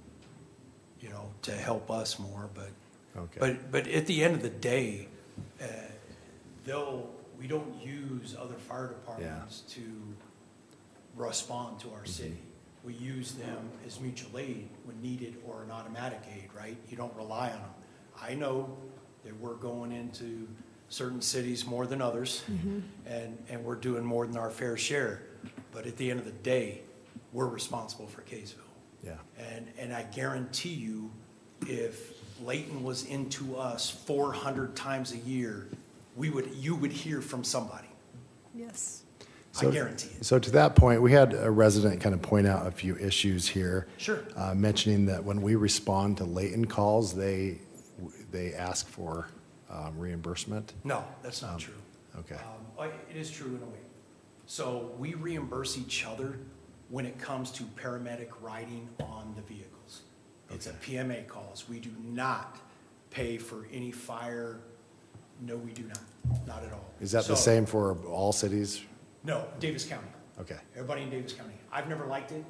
to help us more, okay. but at the end of the day, we don't use other fire departments to respond to our city. We use them as mutual aid when needed or an automatic aid, right? You don't rely on them. I know that we're going into certain cities more than others, and we're doing more than our fair share. But at the end of the day, we're responsible for Kaysville. Yeah. And I guarantee you, if Layton was into us 400 times a year, you would hear from somebody. yes. I guarantee it. So to that point, we had a resident kind of point out a few issues here. Sure. Mentioning that when we respond to Layton calls, they they ask for reimbursement? No, that's not true. Okay. It is true in a way. So we reimburse each other when it comes to paramedic riding on the vehicles. It's a PMA calls. We do not pay for any fire. No, we do not at all. Is that the So- same for all cities? No, Davis County. Okay. Everybody in Davis County. I've never liked it,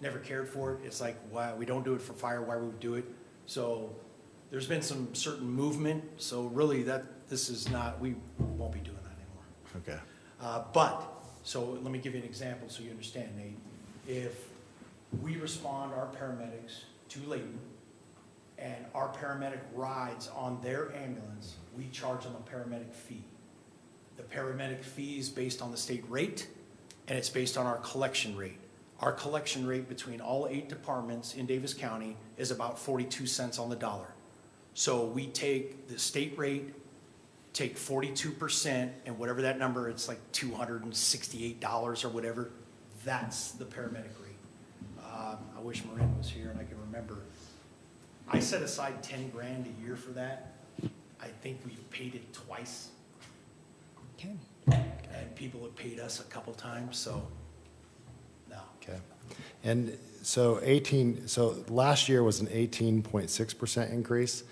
never cared for it. It's like, why, we don't do it for fire, why would we do it? So there's been some certain movement, so really this is not, we won't be doing that anymore. Okay. So let me give you an example so you understand, Nate. If we respond, our paramedics, to Layton, and our paramedic rides on their ambulance, we charge them a paramedic fee. The paramedic fee is based on the state rate, and it's based on our collection rate. Our collection rate between all 8 departments in Davis County is about 42 cents on the dollar. So we take the state rate, take 42%, and whatever that number, it's like $268 or whatever, that's the paramedic rate. I wish Marin was here and I could remember. I set aside 10 grand a year for that. I think we've paid it twice. Okay. And people have paid us a couple times, so, no. Okay. And so last year was an 18.6% increase.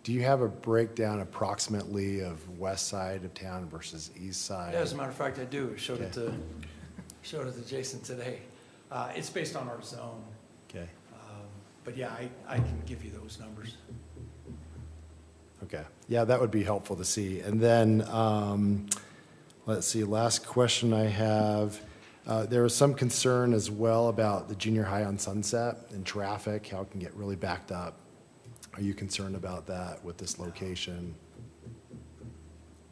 Do you have a breakdown approximately of west side of town versus east side? Yeah, as a matter of fact, I do. Showed it Okay. to Jason today. It's based on our zone. Okay. But yeah, I can give you those numbers. Okay. Yeah, that would be helpful to see. And then, let's see, last question I have. There was some concern as well about the junior high on Sunset and traffic, how it can get really backed up. Are you concerned about that with this location?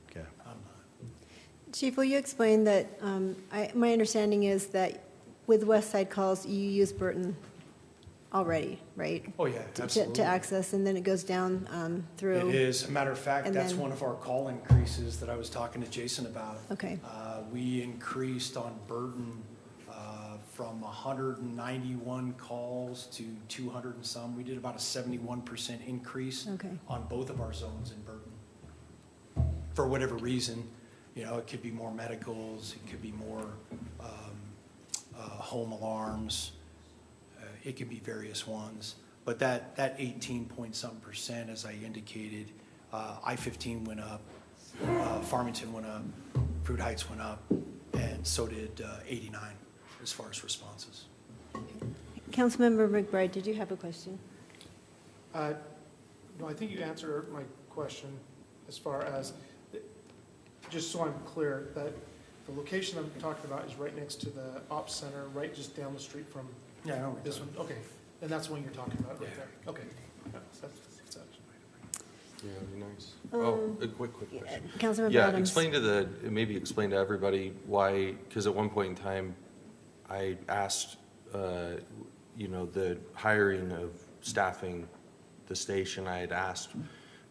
Okay. I'm not. Chief, will you explain that, my understanding is that with West Side calls, you use Burton already, right? Oh, yeah, absolutely. To access, and then it goes down through? It is. As a matter of fact, And that's then- one of our call increases that I was talking to Jason about. Okay. We increased on Burton from 191 calls to 200 and some. We did about a 71% increase Okay. on both of our zones in Burton. For whatever reason, it could be more medicals, it could be more home alarms, it could be various ones. But that 18 point some percent, as I indicated, I-15 went up, Farmington went up, Fruit Heights went up, and so did 89 as far as responses. Councilmember McBride, did you have a question? No, I think you answered my question as far as, just so I'm clear, that the location I'm talking about is right next to the ops center, right just down the street from Yeah, I know what this you're one? Okay, and that's the one you're talking about right Yeah. there? Okay. Yeah, that's- Yeah, that'd be nice. Oh, a quick question. Councilmember Yeah, Adams? maybe explain to everybody why, because at one point in time, I asked, the hiring of staffing the station, I had asked,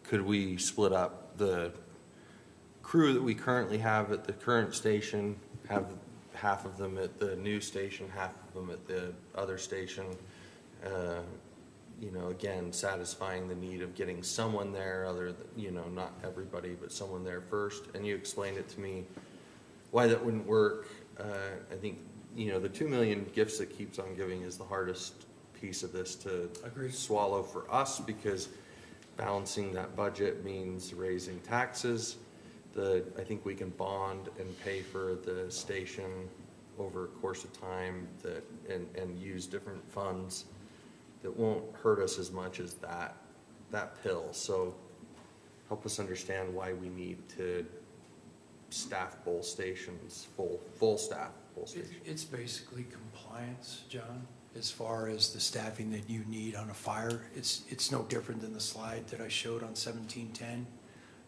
could we split up the crew that we currently have at the current station, have half of them at the new station, half of them at the other station, again, satisfying the need of getting someone there other than, not everybody, but someone there first. And you explained it to me why that wouldn't work. I think, the 2 million gifts that keeps on giving is the hardest piece of this to Agreed. swallow for us, because balancing that budget means raising taxes. I think we can bond and pay for the station over a course of time and use different funds that won't hurt us as much as that pill. So help us understand why we need to staff both stations, full staff both stations. It's basically compliance, John, as far as the staffing that you need on a fire. It's no different than the slide that I showed on 1710,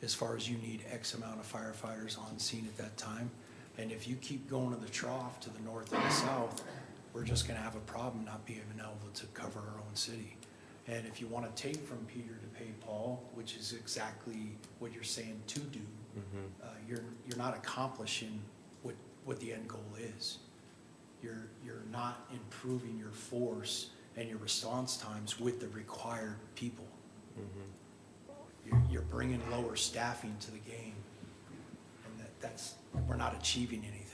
as far as you need X amount of firefighters on scene at that time. And if you keep going to the trough to the north and the south, we're just gonna have a problem not being able to cover our own city. And if you wanna take from Peter to pay Paul, which is exactly what you're saying to do, you're not accomplishing what the end goal is. You're not improving your force and your response times with the required people. you're bringing lower staffing to the game. And we're not achieving anything.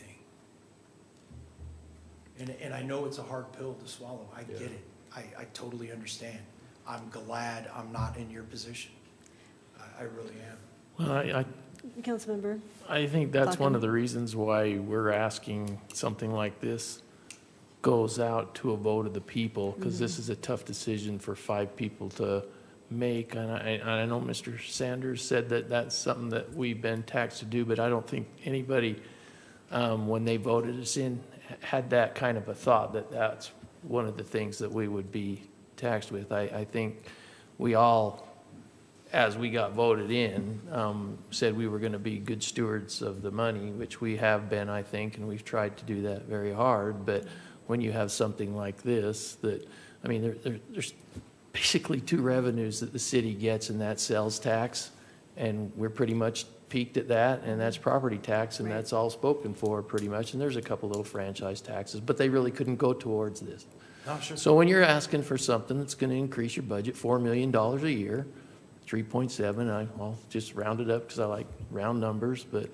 And I know it's a hard pill to swallow. I get it. I totally understand. I'm glad I'm not in your position. I really am. Well, Councilmember? I think that's one Falcon. of the reasons why we're asking something like this goes out to a vote of the people, because this is a tough decision for 5 people to make. And I know Mr. Sanders said that that's something that we've been taxed to do, but I don't think anybody, when they voted us in, had that kind of a thought that that's one of the things that we would be taxed with. I think we all, as we got voted in, said we were going to be good stewards of the money, which we have been, I think, and we've tried to do that very hard. But when you have something like this, that, I mean, there's basically 2 revenues that the city gets, and that's sales tax, and we're pretty much peaked at that, and that's property tax, and Right. that's all spoken for pretty much. And there's a couple little franchise taxes, but they really couldn't go towards this. No, sure. So when you're asking for something that's going to increase your budget $4 million a year, 3.7, I'll just round it up because I like round numbers, but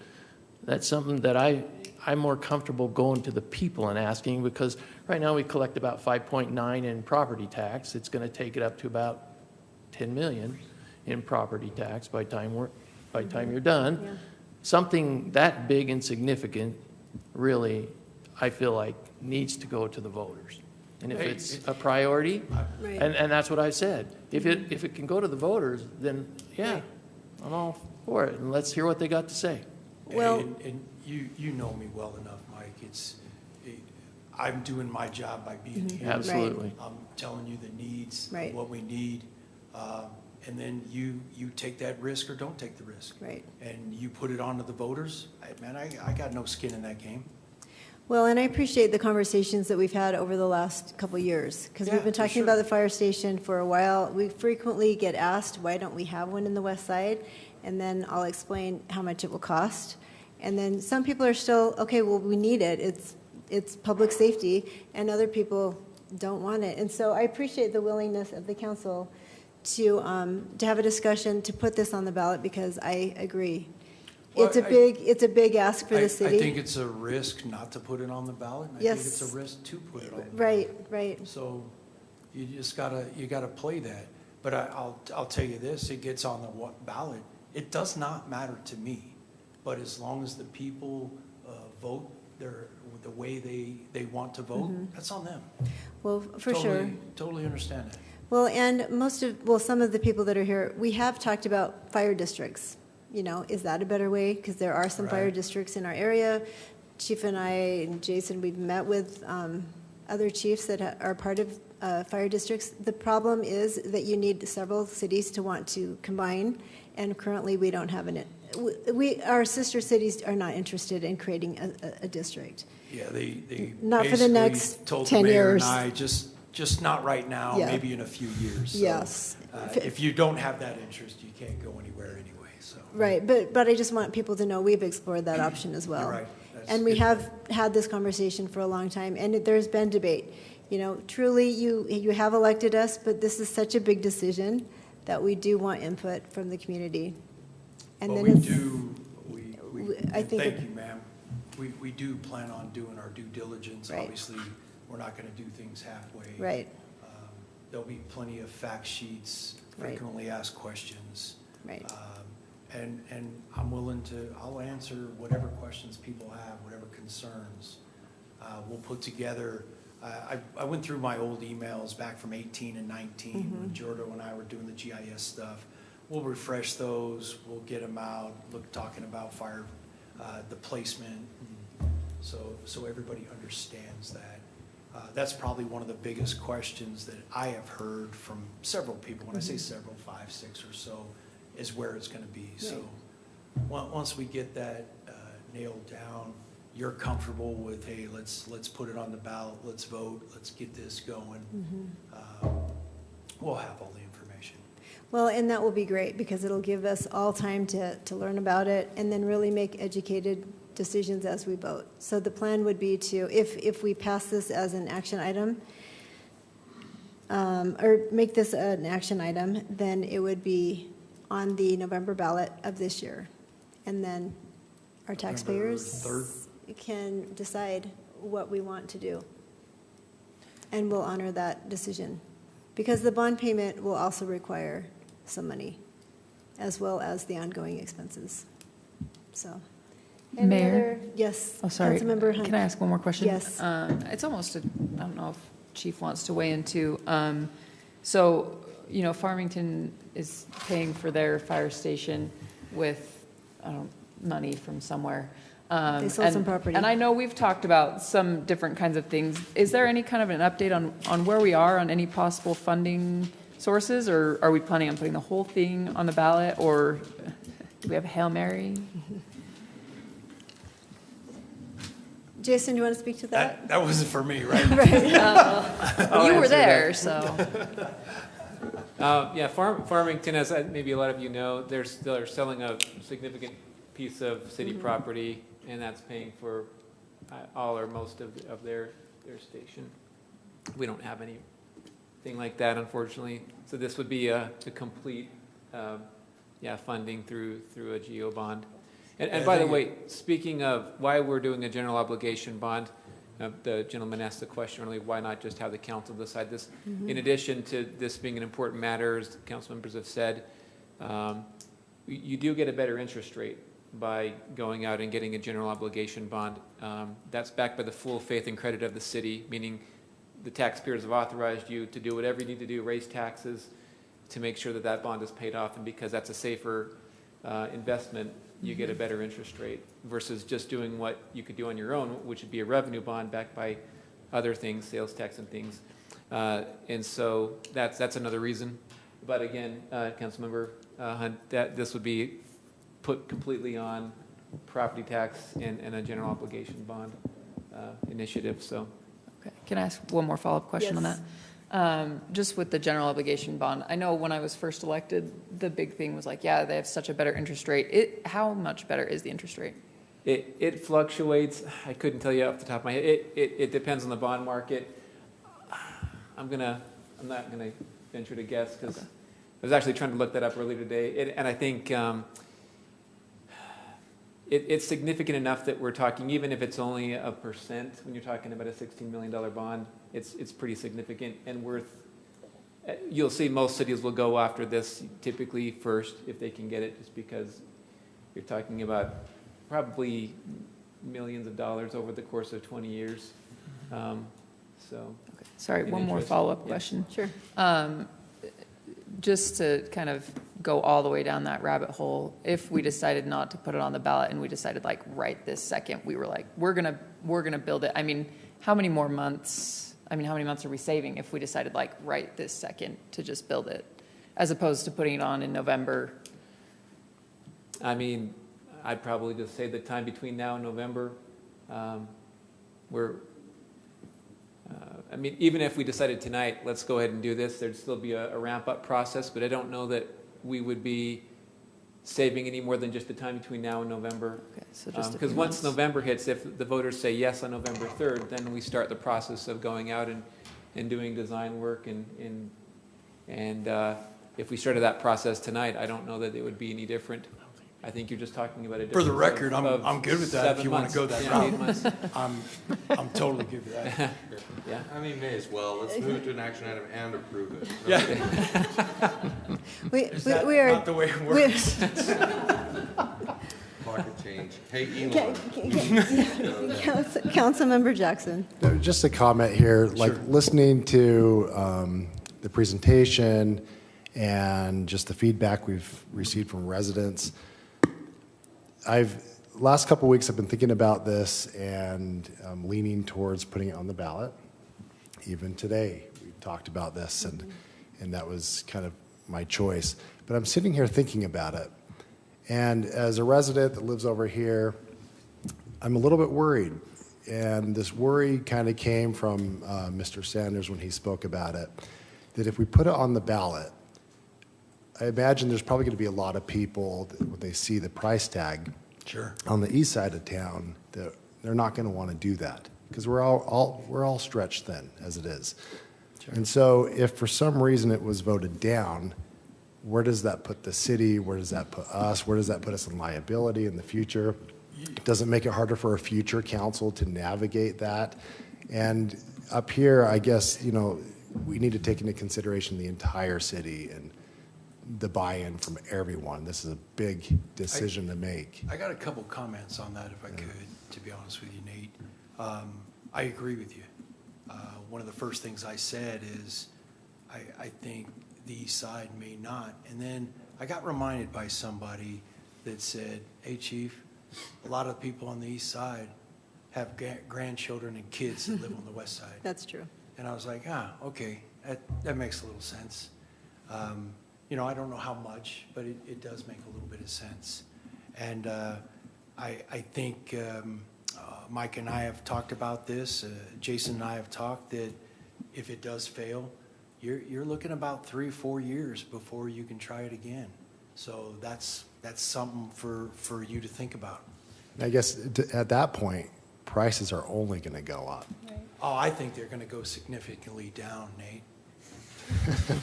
that's something that I'm more comfortable going to the people and asking, because right now we collect about 5.9 in property tax. It's going to take it up to about 10 million in property tax by time you're done. Yeah. Something that big and significant really, I feel like, needs to go to the voters. And if Hey, it's a priority, Right. and that's what I said. If it can go to the voters, then yeah, Right. I'm all for it. And let's hear what they got to say. Well- And you know me well enough, Mike. I'm doing my job by being here. Absolutely. I'm telling you the needs, Right. what we need, and then you take that risk or don't take the risk. Right. And you put it on to the voters. I got no skin in that game. Well, and I appreciate the conversations that we've had over the last couple of years, because Yeah, we've been for talking sure. about the fire station for a while. We frequently get asked, why don't we have one in the west side? And then I'll explain how much it will cost. And then some people are still, okay, well, we need it. It's public safety, and other people don't want it. And so I appreciate the willingness of the council to have a discussion, to put this on the ballot, because I agree. Well, It's a big ask for the city. I think it's a risk not to put it on the ballot. And I think it's Yes. a risk to put it on the ballot. Right. So you just gotta play that. But I'll tell you this, it gets on the ballot. It does not matter to me, but as long as the people vote the way they want to vote, that's on them. Well, for sure. Totally understand that. Well, and some of the people that are here, we have talked about fire districts. You know, is that a better way? Because there are some fire Right. districts in our area. Chief and I and Jason, we've met with other chiefs that are part of fire districts. The problem is that you need several cities to want to combine, and currently we don't have our sister cities are not interested in creating a district. Yeah, they Not for the basically next told 10 the mayor years. and I, just not right now, Yeah. maybe in a few years. So, Yes. If you don't have that interest, you can't go anywhere anyway, so. Right, but I just want people to know we've explored that option as well. You're right. That's And we good. have had this conversation for a long time, and there's been debate. You know, truly, you have elected us, but this is such a big decision that we do want input from the community. And But then we it's, do, I think thank it- you, ma'am. We do plan on doing our due diligence. Right. Obviously, we're not going to do things halfway. Right, There'll be plenty of fact sheets, Right. frequently asked questions. right. And I'll answer whatever questions people have, whatever concerns. We'll put together, I went through my old emails back from 18 and 19 when Jordo and I were doing the GIS stuff. We'll refresh those, we'll get them out, talking about fire, the placement, so everybody understands that. That's probably one of the biggest questions that I have heard from several people. When I say several, 5, 6 or so, is where it's going to be. So once we get that nailed down, you're comfortable with, hey, let's put it on the ballot, let's vote, let's get this going. We'll have all the information. Well, and that will be great, because it'll give us all time to learn about it and then really make educated decisions as we vote. So the plan would be to, if we pass this as an action item, or make this an action item, then it would be on the November ballot of this year. And then our taxpayers 3rd. can decide what we want to do. And we'll honor that decision. Because the bond payment will also require some money, as well as the ongoing expenses. So. Any Mayor? other- Yes. Oh, sorry. Councilmember Hunt. Can I ask one more question? Yes. It's almost, I don't know if Chief wants to weigh in too. So, you know, Farmington is paying for their fire station with, money from somewhere. They sold some property. And I know we've talked about some different kinds of things. Is there any kind of an update on where we are on any possible funding sources? Or are we planning on putting the whole thing on the ballot? Or do we have a Hail Mary? Jason, do you want to speak to that? That wasn't for me, right? You were there, so. Yeah, Farmington, as maybe a lot of you know, they're selling a significant piece of city property, and that's paying for all or most of their station. We don't have anything like that, unfortunately. So this would be a complete, funding through a GO bond. And by the way, speaking of why we're doing a general obligation bond, the gentleman asked the question earlier, why not just have the council decide this? In addition to this being an important matter, as the council members have said, you do get a better interest rate by going out and getting a general obligation bond. That's backed by the full faith and credit of the city, meaning the taxpayers have authorized you to do whatever you need to do, raise taxes, to make sure that that bond is paid off. And because that's a safer investment, you get a better interest rate versus just doing what you could do on your own, which would be a revenue bond backed by other things, sales tax and things. And so that's another reason. But again, Councilmember Hunt, that this would be put completely on property tax and a general obligation bond initiative. So, Okay. Can I ask one more follow-up question on Yes. that? Just with the general obligation bond, I know when I was first elected, the big thing was like, yeah, they have such a better interest rate. How much better is the interest rate? it fluctuates. I couldn't tell you off the top of my head. It depends on the bond market. I'm not gonna venture to guess because I was actually trying to look that up earlier today, and I think it's significant enough that we're talking, even if it's only 1%, when you're talking about a $16 million bond, it's pretty significant and worth. You'll see most cities will go after this typically first if they can get it, just because you're talking about probably millions of dollars over the course of 20 years. Sorry, in one more interest. follow-up Yeah. question. Sure. Just to kind of go all the way down that rabbit hole, if we decided not to put it on the ballot and we decided like right this second, we were like, we're gonna build it. I mean, how many months are we saving if we decided like right this second to just build it, as opposed to putting it on in November? I mean, I'd probably just say the time between now and November, I mean, even if we decided tonight, let's go ahead and do this, there'd still be a ramp-up process, but I don't know that we would be saving any more than just the time between now and November. Okay, so just a Because few once months. November hits, if the voters say yes on November 3rd, then we start the process of going out and doing design work. And if we started that process tonight, I don't know that it would be any different. I think you're just talking about a For difference the record, of I'm good with that if 7 you want months. to go that Yeah, 8 route. months. I'm totally good with that. Yeah. I mean, may as well. Let's move to an action item and approve it. Is that We are. not the way it works? Pocket change. Hey, Councilmember Jackson. Just a comment here, like listening to the presentation and just the feedback we've received from residents. Last couple of weeks I've been thinking about this and leaning towards putting it on the ballot. Even today, we talked about this and that was kind of my choice. But I'm sitting here thinking about it. And as a resident that lives over here, I'm a little bit worried. And this worry kind of came from Mr. Sanders when he spoke about it, that if we put it on the ballot, I imagine there's probably going to be a lot of people that when they see the price tag on the east side of town, that they're not going to want to do that because we're all stretched thin as it is. And so if for some reason it was voted down, where does that put the city? Where does that put us? Where does that put us in liability in the future? Does it make it harder for a future council to navigate that? And up here, I guess, you know, we need to take into consideration the entire city and the buy-in from everyone. This is a big decision to make. I got a couple comments on that, if I could, to be honest with you, Nate. I agree with you. One of the first things I said is, I think the east side may not. And then I got reminded by somebody that said, hey, Chief, a lot of people on the east side have grandchildren and kids that live on the west side. That's true. And I was like, okay, that makes a little sense. You know, I don't know how much, but it does make a little bit of sense. And I think Mike and I have talked about this. Jason and I have talked that if it does fail, you're looking about 3 or 4 years before you can try it again. So that's something for you to think about. I guess at that point, prices are only going to go up. Right. Oh, I think they're going to go significantly down, Nate.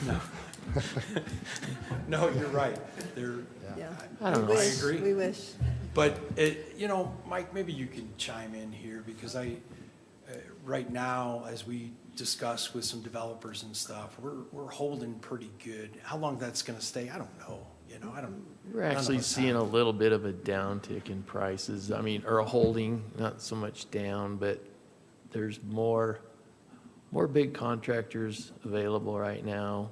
No. No, you're right. Yeah. I don't I know. agree. We wish. But, you know, Mike, maybe you can chime in here because right now, as we discuss with some developers and stuff, we're holding pretty good. How long that's going to stay, I don't know. You know, We're actually seeing a little bit of a downtick in prices. I mean, or a holding, not so much down, but there's more big contractors available right now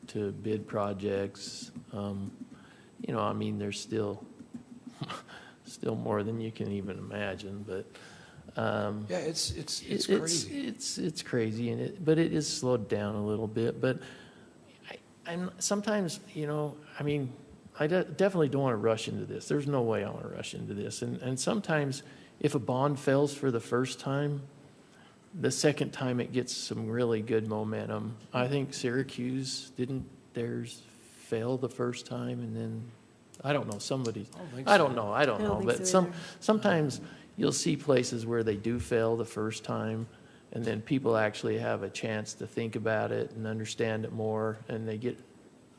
to bid projects. You know, I mean, there's still more than you can even imagine, but Yeah, it's crazy. It's crazy, but it is slowed down a little bit. But I'm sometimes, you know, I mean, I definitely don't want to rush into this. There's no way I want to rush into this. And sometimes if a bond fails for the first time, the second time it gets some really good momentum. I think Syracuse, didn't theirs fail the first time, and then, I don't know, I don't know, but sometimes you'll see places where they do fail the first time, and then people actually have a chance to think about it and understand it more, and they get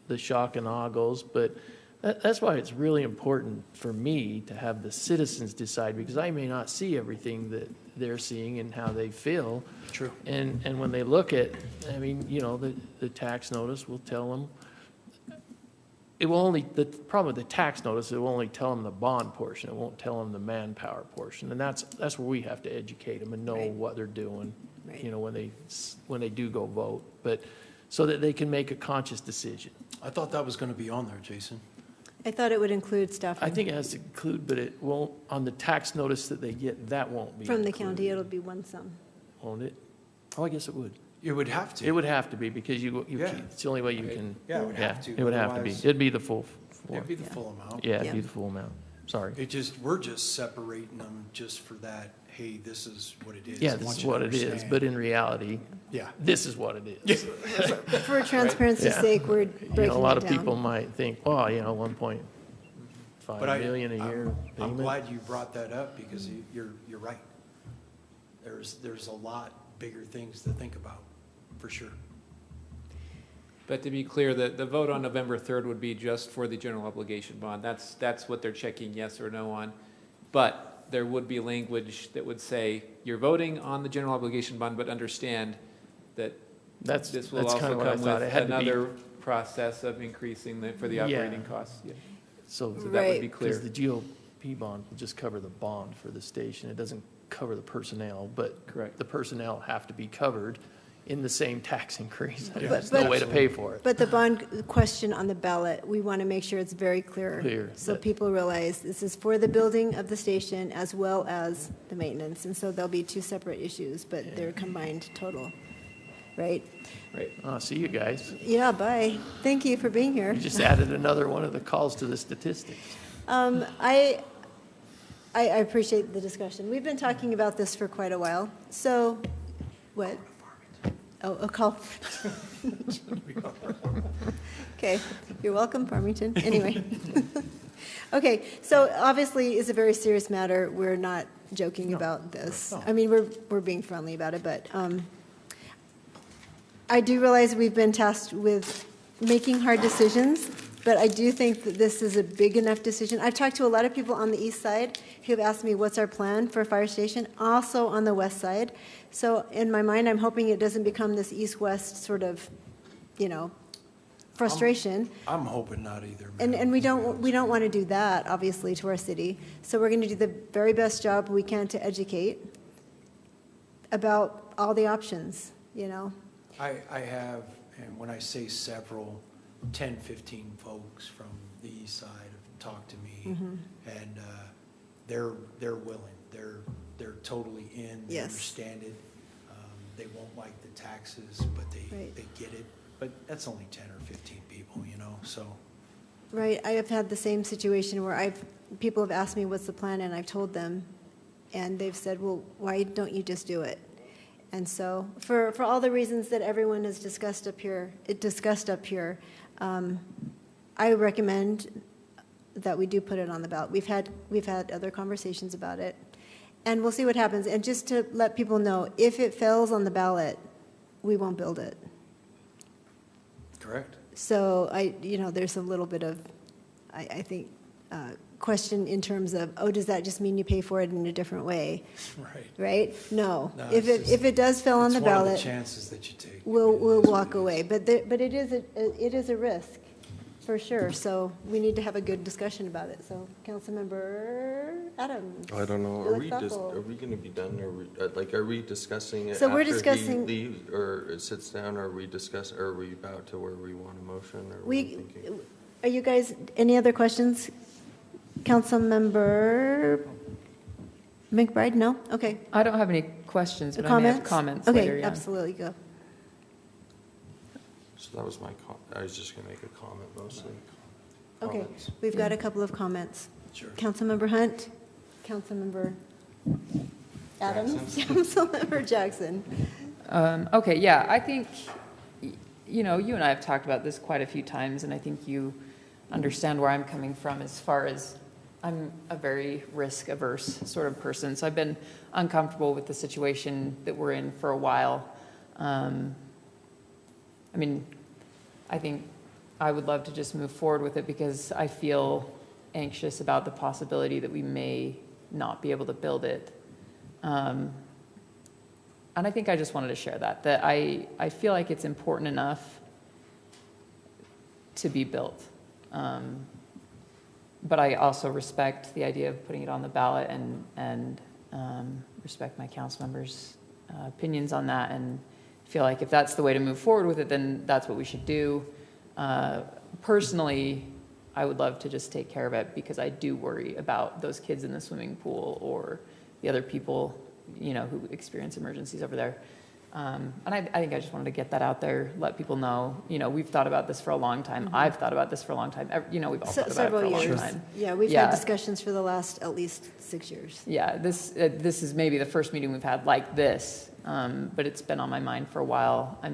the shock and awe goes. But that's why it's really important for me to have the citizens decide, because I may not see everything that they're seeing and how they feel. True. And when they look at, I mean, you know, the tax notice will tell them, the problem with the tax notice, it will only tell them the bond portion. It won't tell them the manpower portion. And that's where we have to educate them and know what they're doing, you know, when they do go vote, but so that they can make a conscious decision. I thought that was going to be on there, Jason. I thought it would include stuff I think it has to include, but it won't, on the tax notice that they get, that won't be from the included. county. It'll be one sum. Won't it? Oh, I guess it would. It would have to. It would have to be, because Yeah. it's the only way you can. Yeah, it would have to. It would have to be. Otherwise- It'd be the full. It'd be the full amount. Yeah, it'd Yeah. be the full amount. Sorry. We're just separating them just for that, hey, this is what it is. Yeah, I this want is you to what it is, understand. but in reality, Yeah. this is what it is. For transparency's Yeah. sake, we're You breaking know, a lot it of down. people might think, oh, you know, 1.5 But million a year I'm payment. glad you brought that up because you're right. There's a lot bigger things to think about, for sure. But to be clear, the vote on November 3rd would be just for the general obligation bond. That's what they're checking yes or no on. But there would be language that would say, you're voting on the general obligation bond, but understand that this will that's also kinda what I come thought. with It had to be- another process of increasing for the Yeah. operating costs. Yeah. So So that would Right. be clear. because the GOP bond will just cover the bond for the station. It doesn't cover the personnel, but Correct. the personnel have to be covered in the same tax increase. Yeah. There's no way to pay for it. But the bond question on the ballot, we want to make sure it's very clear. Clear, So that- people realize this is for the building of the station as well as the maintenance. And so there'll be two separate issues, but they're combined total, right? Right. Oh, see you guys. Yeah, bye. Thank you for being here. You just added another one of the calls to the statistics. I appreciate the discussion. We've been talking about this for quite a while. So, what? Oh, a call. Okay, you're welcome, Farmington. Anyway. Okay, so obviously it's a very serious matter. We're not joking about this. I mean, we're being friendly about it, but I do realize we've been tasked with making hard decisions, but I do think that this is a big enough decision. I've talked to a lot of people on the east side who've asked me what's our plan for a fire station, also on the west side. So in my mind, I'm hoping it doesn't become this east-west sort of, frustration. I'm hoping not either. And we don't want to do that, obviously, to our city. So we're going to do the very best job we can to educate about all the options, I have, and when I say several, 10, 15 folks from the east side have talked to me, and they're willing. They're totally in. They Yes. understand it. They won't like the taxes, but Right. they get it. But that's only 10 or 15 people, so. Right, I have had the same situation where people have asked me what's the plan, and I've told them, and they've said, well, why don't you just do it? And so, for all the reasons that everyone has discussed up here, I recommend that we do put it on the ballot. We've had other conversations about it, and we'll see what happens. And just to let people know, if it fails on the ballot, we won't build it. Correct. So there's a little bit of, I think, question in terms of, does that just mean you pay for it in a different way? Right. Right? No. No, If it does fail on the It's one of the ballot, chances that you take. we'll That's what walk it is. away. But it is a risk, for sure. So we need to have a good discussion about it. So Councilmember Adams. I don't know, you are look we thoughtful. gonna be done, are we discussing it So we're after he discussing- leaves, or it sits down, or are we about to where we want a motion, or what are we thinking? Are you guys, any other questions? Councilmember McBride, no? Okay. I don't have any questions, but I may have comments later, Okay, yeah. absolutely, go. So that was I was just gonna make a comment mostly. Okay, Comments. we've got a couple of comments. Sure. Councilmember Hunt, Councilmember Adams, Councilmember Jackson. Okay, yeah, I think, you and I have talked about this quite a few times, and I think you understand where I'm coming from as far as I'm a very risk-averse sort of person. So I've been uncomfortable with the situation that we're in for a while. I think I would love to just move forward with it because I feel anxious about the possibility that we may not be able to build it. And I think I just wanted to share that I feel like it's important enough to be built. But I also respect the idea of putting it on the ballot and respect my council members' opinions on that, and feel like if that's the way to move forward with it, then that's what we should do. Personally, I would love to just take care of it because I do worry about those kids in the swimming pool or the other people, who experience emergencies over there. And I think I just wanted to get that out there, let people know, we've thought about this for a long time. I've thought about this for a long time. We've all thought about it for a Several long years. time. Yeah, we've had discussions for the last at least 6 years. Yeah, this is maybe the first meeting we've had like this, but it's been on my mind for a while. I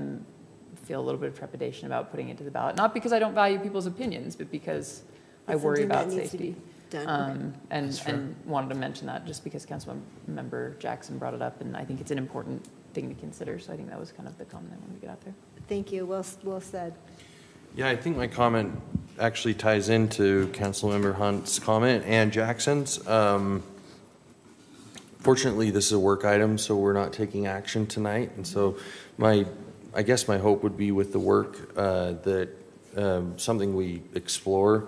feel a little bit of trepidation about putting it to the ballot, not because I don't value people's opinions, but because I It's worry something that about needs to be safety. done. And wanted to mention that just because Councilmember Jackson brought it up, and I think it's an important thing to consider. So I think that was kind of the comment I wanted to get out there. Thank you, well said. Yeah, I think my comment actually ties into Councilmember Hunt's comment and Jackson's. Fortunately, this is a work item, so we're not taking action tonight. And so I guess my hope would be with the work that something we explore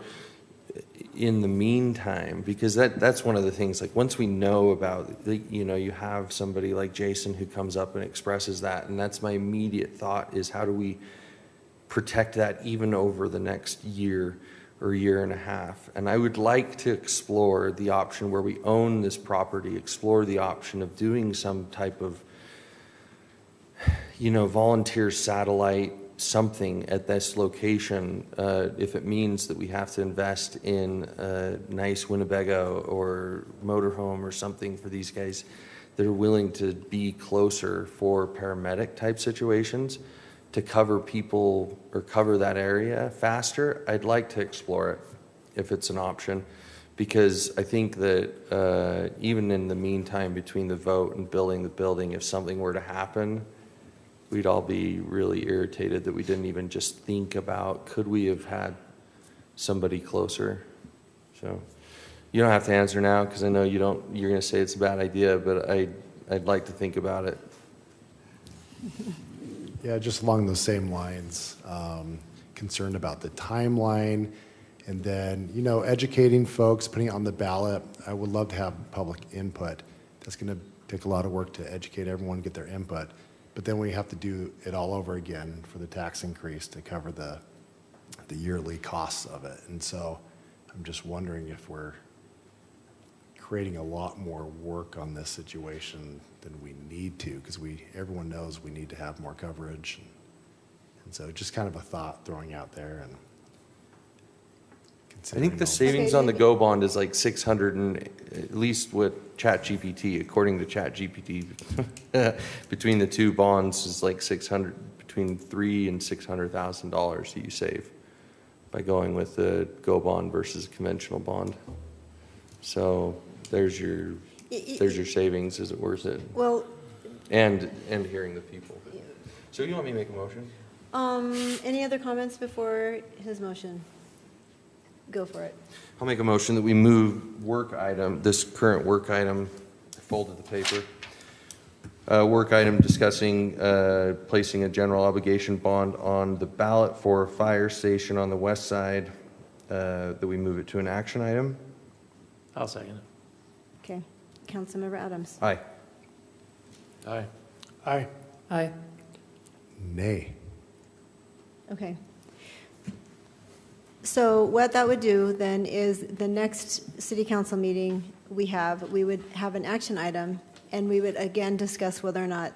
in the meantime, because that's one of the things, like once we know about, you have somebody like Jason who comes up and expresses that, and that's my immediate thought is how do we protect that even over the next year or year and a half. And I would like to explore the option where we own this property, explore the option of doing some type of, volunteer satellite something at this location, if it means that we have to invest in a nice Winnebago or motorhome or something for these guys that are willing to be closer for paramedic type situations to cover people or cover that area faster. I'd like to explore it if it's an option, because I think that even in the meantime between the vote and building the building, if something were to happen, we'd all be really irritated that we didn't even just think about, could we have had somebody closer? So you don't have to answer now because I know you're going to say it's a bad idea, but I'd like to think about it. Yeah, just along those same lines, concerned about the timeline, and then, educating folks, putting it on the ballot. I would love to have public input. That's going to take a lot of work to educate everyone, get their input. But then we have to do it all over again for the tax increase to cover the yearly costs of it. And so I'm just wondering if we're creating a lot more work on this situation than we need to, because everyone knows we need to have more coverage. And so just kind of a thought throwing out there. And I think the considering all- savings on the Go bond is like 600, and at least with ChatGPT, according to ChatGPT, between the two bonds is like 600, between $300,000 and $600,000 that you save by going with the Go bond versus a conventional bond. So there's your savings. Is it worth it? Well, And hearing the people. So you want me to make a motion? any other comments before his motion? Go for it. I'll make a motion that we move this current work item, I folded the paper, work item discussing placing a general obligation bond on the ballot for a fire station on the west side, that we move it to an action item. I'll second it. Okay. Councilmember Adams. Aye. Aye. Aye. Aye. Nay. Okay. So what that would do then is the next city council meeting we would have an action item, and we would again discuss whether or not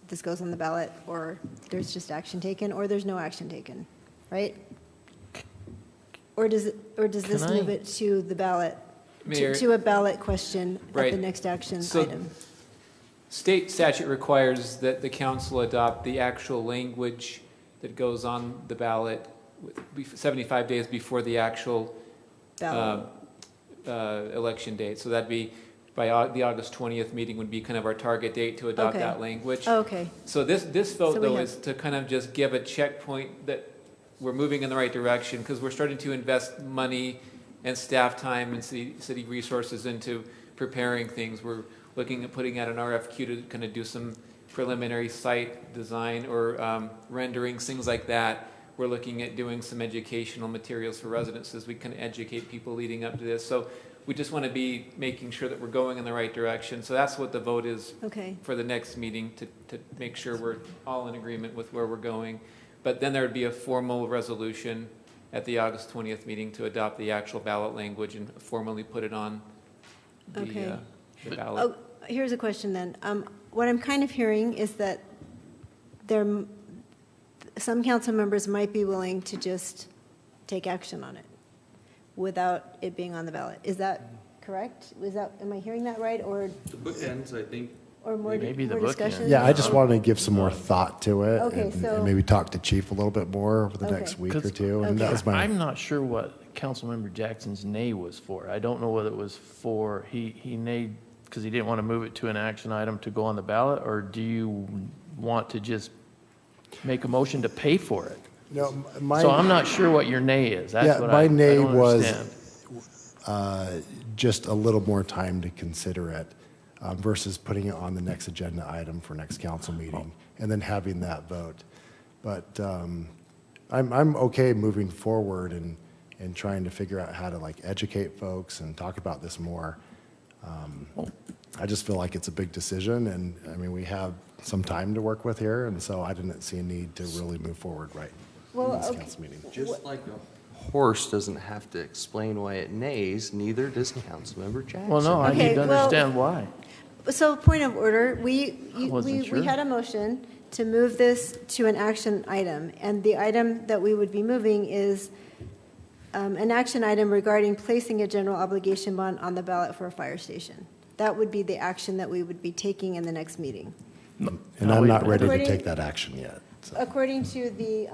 this goes on the ballot, or there's just action taken, or there's no action taken, right? Or does this Can I- move it to the ballot, Mayor- to a ballot question at Right. the next action So- item? State statute requires that the council adopt the actual language that goes on the ballot 75 days before the actual Ballot. election date. So that'd be, the August 20th meeting would be kind of our target date to adopt Okay. that language. Okay. So this So vote, we though, have- is to kind of just give a checkpoint that we're moving in the right direction, because we're starting to invest money and staff time and city resources into preparing things. We're looking at putting out an RFQ to kind of do some preliminary site design or renderings, things like that. We're looking at doing some educational materials for residents as we can educate people leading up to this. So we just want to be making sure that we're going in the right direction. So that's what the vote is Okay. for the next meeting, to make sure we're all in agreement with where we're going. But then there would be a formal resolution at the August 20th meeting to adopt the actual ballot language and formally put it on Okay. the ballot. Oh, here's a question then. What I'm kind of hearing is that some council members might be willing to just take action on it without it being on the ballot. Is that correct? Am I hearing that right, or The bookends, I think. more Maybe the more discussion? bookends. Yeah, I just wanted to give some more thought to it. Okay, and so- maybe talk to Chief a little bit more over the Okay. next week or 'Cause- two. And that was my. I'm not sure what Councilmember Jackson's nay was for. I don't know whether it was for, he nayed because he didn't want to move it to an action item to go on the ballot, or do you want to just make a motion to pay for it? No, my. So I'm not sure what your nay is. That's Yeah, what my I nay don't was understand. just a little more time to consider it versus putting it on the next agenda item for next council meeting and then having that vote. But I'm okay moving forward and trying to figure out how to like educate folks and talk about this more. I just feel like it's a big decision, and I mean, we have some time to work with here, and so I didn't see a need to really move forward right Well, in this okay. council meeting. Just like a horse doesn't have to explain why it neighs, neither does Councilmember Jackson. Well, no, I Okay, need to well- understand why. So point of order, we wasn't sure. had a motion to move this to an action item, and the item that we would be moving is an action item regarding placing a general obligation bond on the ballot for a fire station. That would be the action that we would be taking in the next meeting. And No, I'm wait a not minute. ready to According- take that action yet. so. According to the,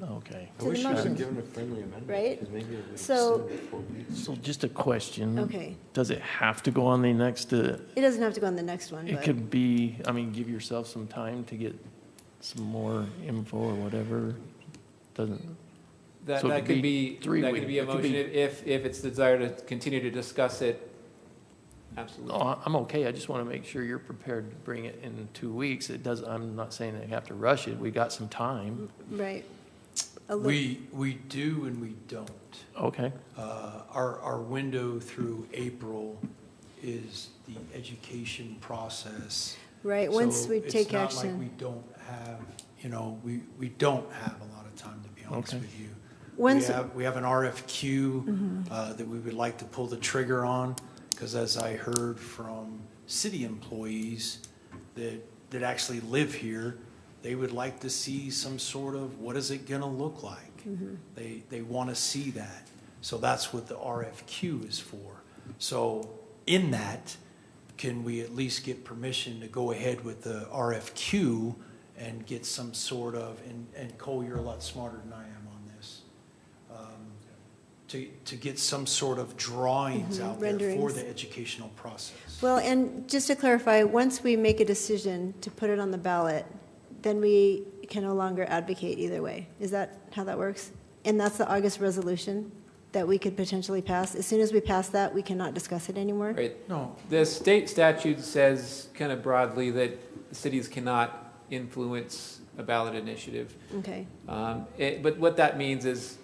Okay. I to wish the you motion. had given a friendly amendment. Right? 'Cause maybe it would So- have before we. So just a question. Okay. Does it have to go on the next, it doesn't have to go on the next one, it but, could be, I mean, give yourself some time to get some more info or whatever, doesn't, That, So it that could could be be, 3 that could be a weeks. It could motion be- if it's desired to continue to discuss it. Absolutely. oh, I'm okay, I just want to make sure you're prepared to bring it in 2 weeks. It does, I'm not saying that you have to rush it, we got some time. Right. We do and we don't. Okay, Our window through April is the education process. Right, once So we take It's not action. like we don't have, we don't have a lot of time, to be honest Okay. with you. Once- We have an RFQ that we would like to pull the trigger on, because as I heard from city employees that actually live here, they would like to see some sort of, what is it gonna look like? They want to see that. So that's what the RFQ is for. So in that, can we at least get permission to go ahead with the RFQ and get some sort of, and Cole, you're a lot smarter than I am on this, to get some sort of drawings out there for renderings. the educational process. Well, and just to clarify, once we make a decision to put it on the ballot, then we can no longer advocate either way. Is that how that works? And that's the August resolution that we could potentially pass? As soon as we pass that, we cannot discuss it anymore? Right. No, The state statute says kind of broadly that cities cannot influence a ballot initiative. Okay, But what that means is,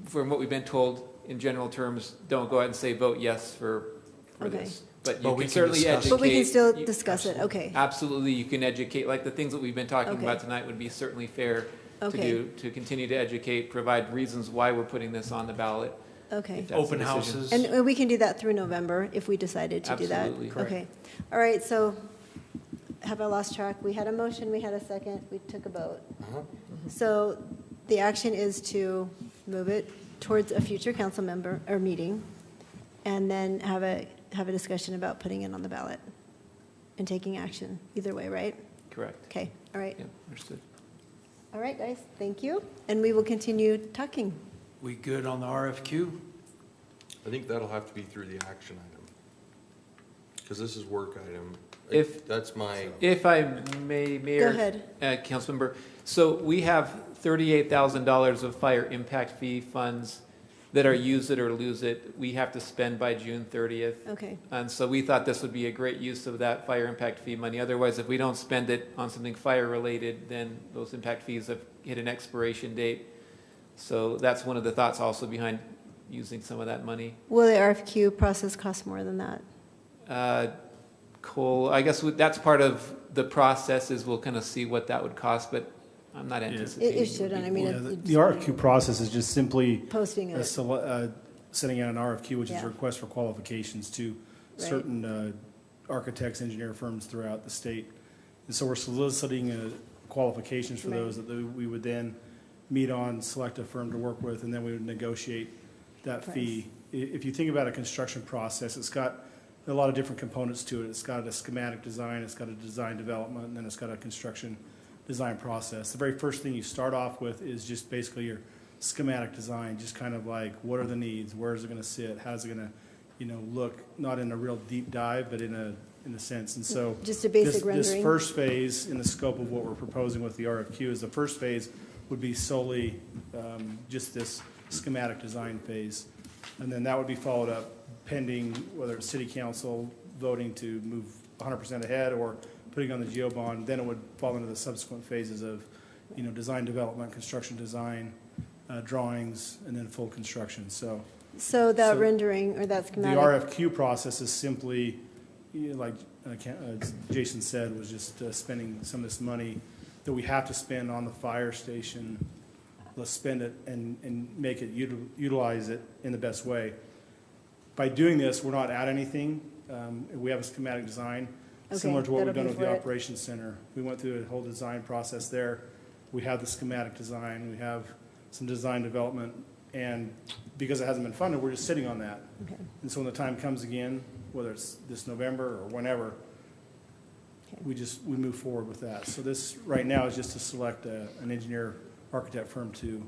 from what we've been told in general terms, don't go out and say vote yes for Okay. this. But But you we can can certainly discuss educate. it. but we can still you- discuss it, okay. Absolutely, you can educate, like the things that we've been talking Okay. about tonight would be certainly fair to Okay. do, to continue to educate, provide reasons why we're putting this on the ballot. Okay. if that's the open decision. houses. And we can do that through November if we decided to do that? Absolutely. Correct. Okay. All right, so have I lost track? We had a motion, we had a second, we took a vote. So the action is to move it towards a future council member or meeting, and then have a discussion about putting it on the ballot and taking action either way, right? Correct. Okay, all right. Yeah, understood. All right, guys, thank you. And we will continue talking. We good on the RFQ? I think that'll have to be through the action item. Because this is work item. If- That's my, If I may, Mayor. Go ahead. Councilmember, so we have $38,000 of fire impact fee funds that are use it or lose it. We have to spend by June 30th. Okay, And so we thought this would be a great use of that fire impact fee money. Otherwise, if we don't spend it on something fire-related, then those impact fees have hit an expiration date. So that's one of the thoughts also behind using some of that money. will the RFQ process cost more than that? Cole, I guess that's part of the process, is we'll kind of see what that would cost, but I'm not anticipating. It shouldn't, I mean, Yeah, it's the RFQ process is just simply posting it. setting out an RFQ, which is Yeah. a request for qualifications to Right. certain architects, engineer firms throughout the state. And so we're soliciting qualifications for Right. those that we would then meet on, select a firm to work with, and then we would negotiate that fee. If you think about a construction process, it's got a lot of different components to it. It's got a schematic design, it's got a design development, and then it's got a construction design process. The very first thing you start off with is just basically your schematic design, just kind of like, what are the needs, where is it gonna sit, how's it gonna, look, not in a real deep dive, but in a sense. And so Just a basic this rendering? first phase in the scope of what we're proposing with the RFQ is the first phase would be solely just this schematic design phase. And then that would be followed up pending whether it's city council voting to move 100% ahead or putting on the GO bond. Then it would fall into the subsequent phases of, design development, construction design, drawings, and then full construction. So So that So rendering or that the schematic, RFQ process is simply, like Jason said, was just spending some of this money that we have to spend on the fire station. Let's spend it and make it, utilize it in the best way. By doing this, we're not at anything. We have a schematic design, similar Okay, to what we've that'll done be with the for it. operations center. We went through a whole design process there. We have the schematic design, we have some design development, and because it hasn't been funded, we're just sitting on that. okay, And so when the time comes again, whether it's this November or whenever, Okay. we move forward with that. So this, right now, is just to select an engineer, architect firm to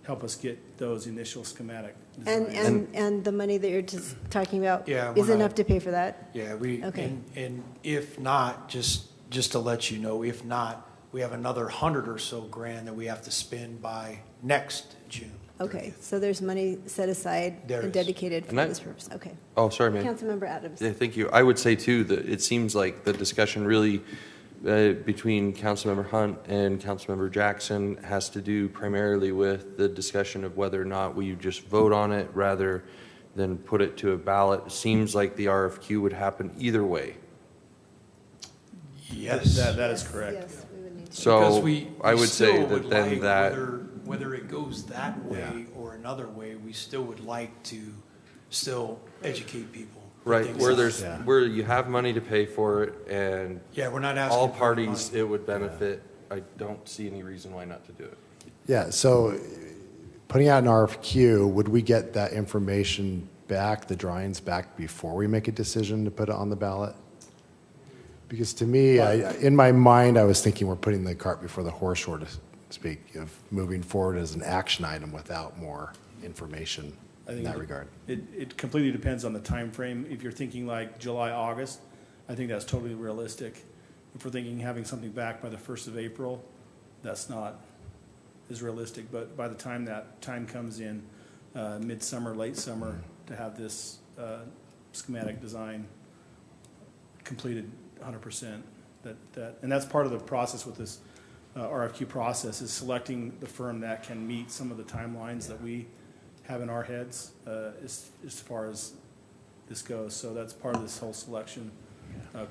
help us get those initial schematic designs. and the money that you're just talking about Yeah, is we're enough not- to pay for that? Yeah, Okay. and if not, just to let you know, if not, we have another 100 or so grand that we have to spend by next June. Okay, so there's money set aside There and is. dedicated for And this purpose, okay. Oh, sorry, man. Councilmember Adams. Yeah, thank you. I would say too that it seems like the discussion really between Councilmember Hunt and Councilmember Jackson has to do primarily with the discussion of whether or not we just vote on it rather than put it to a ballot. It seems like the RFQ would happen either way. Yes. That is correct. Yes, we would need to. Because So we I would say still that would then like, that, whether it goes that way or another way, we still would like to still educate people. right, Things where out. there's, where you have money to pay for it and Yeah, we're not asking. all for parties money. it would benefit, I don't see any reason why not to do it. Yeah, so putting out an RFQ, would we get that information back, the drawings back, before we make a decision to put it on the ballot? Because to me, in my mind, I was thinking we're putting the cart before the horse, so to speak, of moving forward as an action item without more information in that regard. It completely depends on the time frame. If you're thinking like July, August, I think that's totally realistic. If we're thinking having something back by the 1st of April, that's not as realistic. But by the time that time comes in, midsummer, late summer, to have this schematic design completed 100%. And that's part of the process with this RFQ process, is selecting the firm that can meet some of the timelines that we have in our heads as far as this goes. So that's part of this whole selection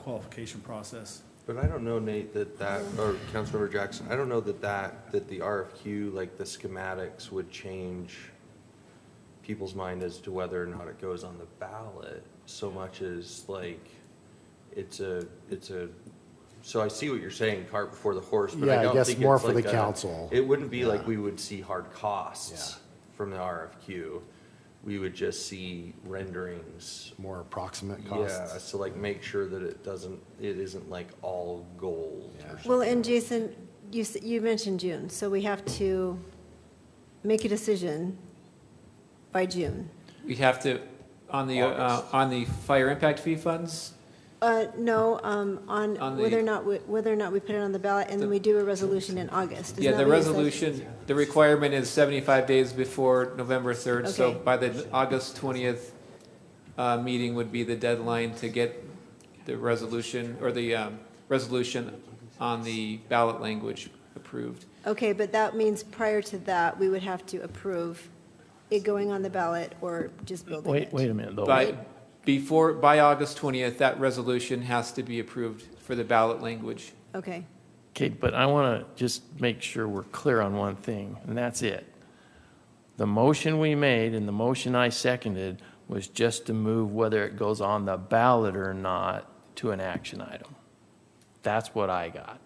qualification process. But I don't know, Nate, that or Councilmember Jackson, I don't know that the RFQ, like the schematics, would change people's mind as to whether or not it goes on the ballot so much as like it's a so I see what you're saying, cart before the horse, but Yeah, I don't I guess think more it's for the like council. It wouldn't be like we would see hard costs from the RFQ. We would just see renderings. More approximate costs? Yeah, so like make sure that it isn't like all gold or something. Well, and Jason, you mentioned June, so we have to make a decision by June. We have to, on the fire impact fee funds, No, on On the- whether or not we put it on the ballot, and then we do a resolution in August. Isn't yeah, that the what you said? resolution, the requirement is 75 days before November 3rd. So Okay. by the August 20th meeting would be the deadline to get the resolution, or the resolution on the ballot language approved. Okay, but that means prior to that, we would have to approve it going on the ballot or just building it. Wait a minute, though. By August 20th, that resolution has to be approved for the ballot language. Okay, Okay, but I want to just make sure we're clear on one thing, and that's it. The motion we made and the motion I seconded was just to move whether it goes on the ballot or not to an action item. That's what I got.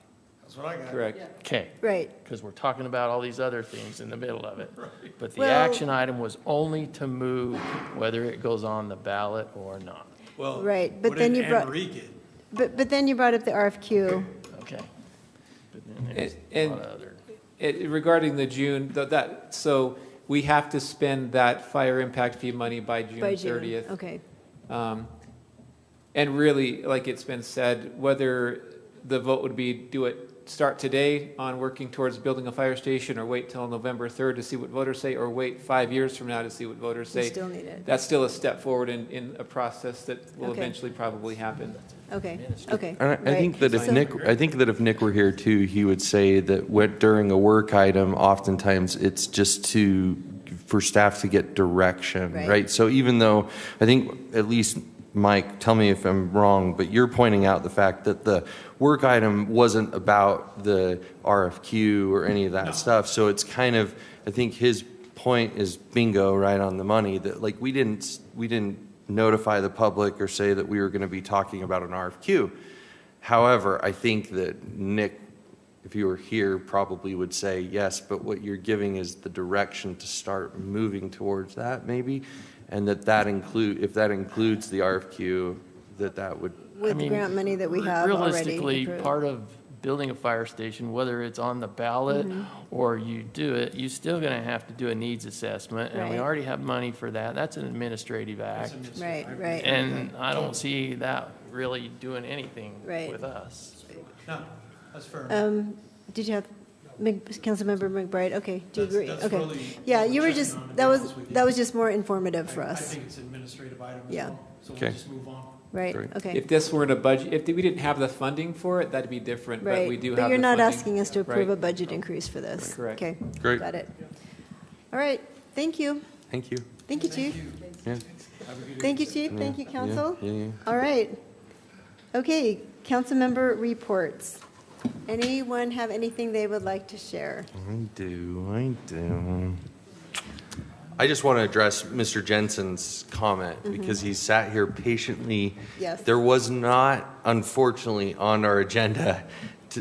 That's what I got. Correct. Okay. right. Because we're talking about all these other things in the middle of it. But the Well- action item was only to move whether it goes on the ballot or not. Well, Right, but what then did you brought- Anne Marie get? But then you brought up the RFQ. Okay. But then there's a And- lot of other. Regarding the June, so we have to spend that fire impact fee money by June By June, 30th. okay. And really, like it's been said, whether the vote would be start today on working towards building a fire station, or wait till November 3rd to see what voters say, or wait 5 years from now to see what voters We say. still need it. That's still a step forward in a process that will Okay. eventually probably happen. Okay, okay. And I right. think that if So- Nick were here too, he would say that during a work item, oftentimes it's just for staff to get direction, Right. right? So even though, I think at least, Mike, tell me if I'm wrong, but you're pointing out the fact that the work item wasn't about the RFQ or any of that stuff. So it's kind of, I think his point is bingo, right on the money, that like we didn't notify the public or say that we were going to be talking about an RFQ. However, I think that Nick, if you were here, probably would say yes, but what you're giving is the direction to start moving towards that maybe, and if that includes the RFQ, that would. With the grant money that we have already Realistically, approved. part of building a fire station, whether it's on the ballot Mm-hmm. or you do it, you're still going to have to do a needs assessment, and we Right. already have money for that. That's an administrative act. Right, right. And I don't see that really doing anything Right. with us. No, that's fair enough. did you have, Councilmember McBride? Okay, do you agree? That's Okay. really Yeah, you were checking just, on the that was, balance with you. that was just more informative for I us, think it's an administrative item as Yeah. well, so Okay. we'll just move on. right? Great. Okay. If this weren't a budget, if we didn't have the funding for it, that'd be different, but we Right, do have but the you're not funding. asking us to approve a Right. budget increase for this? Correct. Okay. Great. Got it. All right, thank you. Thank you. Thank you, Chief. Yeah. Thank you, Chief. Thank you, Council. Yeah. All right. Okay, council member reports. Anyone have anything they would like to share? I do. I just want to address Mr. Jensen's comment because he sat here patiently. Yes. There was not, unfortunately, on our agenda.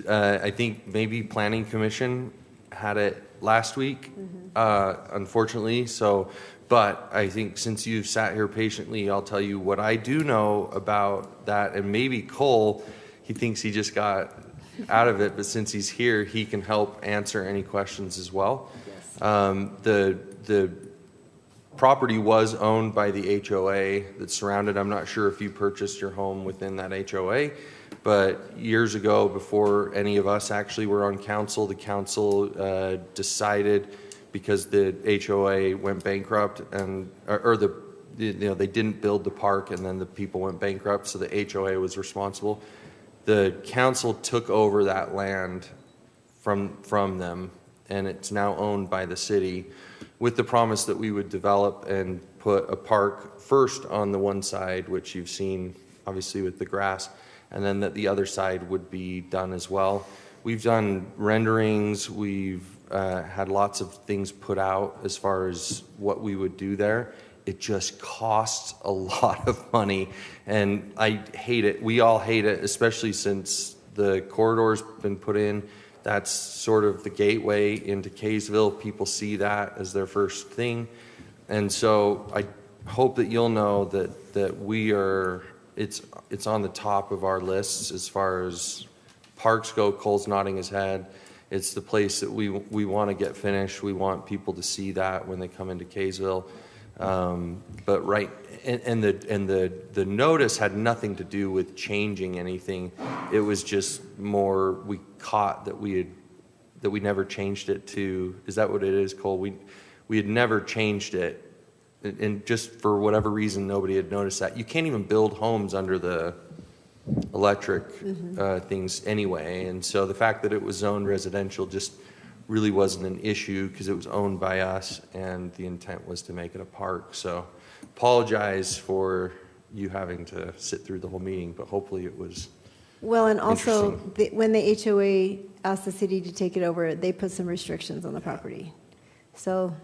I think maybe Planning Commission had it last week, unfortunately. So, but I think since you've sat here patiently, I'll tell you what I do know about that. And maybe Cole, he thinks he just got out of it, but since he's here, he can help answer any questions as well. Yes. The property was owned by the HOA that surrounded. I'm not sure if you purchased your home within that HOA, but years ago, before any of us actually were on council, the council decided, because the HOA went bankrupt and they didn't build the park, and then the people went bankrupt, so the HOA was responsible. The council took over that land from them, and it's now owned by the city, with the promise that we would develop and put a park first on the one side, which you've seen obviously with the grass, and then that the other side would be done as well. We've done renderings, we've had lots of things put out as far as what we would do there. It just costs a lot of money, and I hate it. We all hate it, especially since the corridor's been put in. That's sort of the gateway into Kaysville. People see that as their first thing. And so I hope that you'll know that we are, it's on the top of our lists as far as parks go. Cole's nodding his head. It's the place that we want to get finished. We want people to see that when they come into Kaysville. But right, and the notice had nothing to do with changing anything. It was just more, we caught that we never changed it to, is that what it is, Cole? We had never changed it, and just for whatever reason, nobody had noticed that. You can't even build homes under the electric things anyway, and so the fact that it was zoned residential just really wasn't an issue because it was owned by us, and the intent was to make it a park. So apologize for you having to sit through the whole meeting, but hopefully it was Well, and also, when the HOA asked the city to take it over, they put some restrictions on the property. So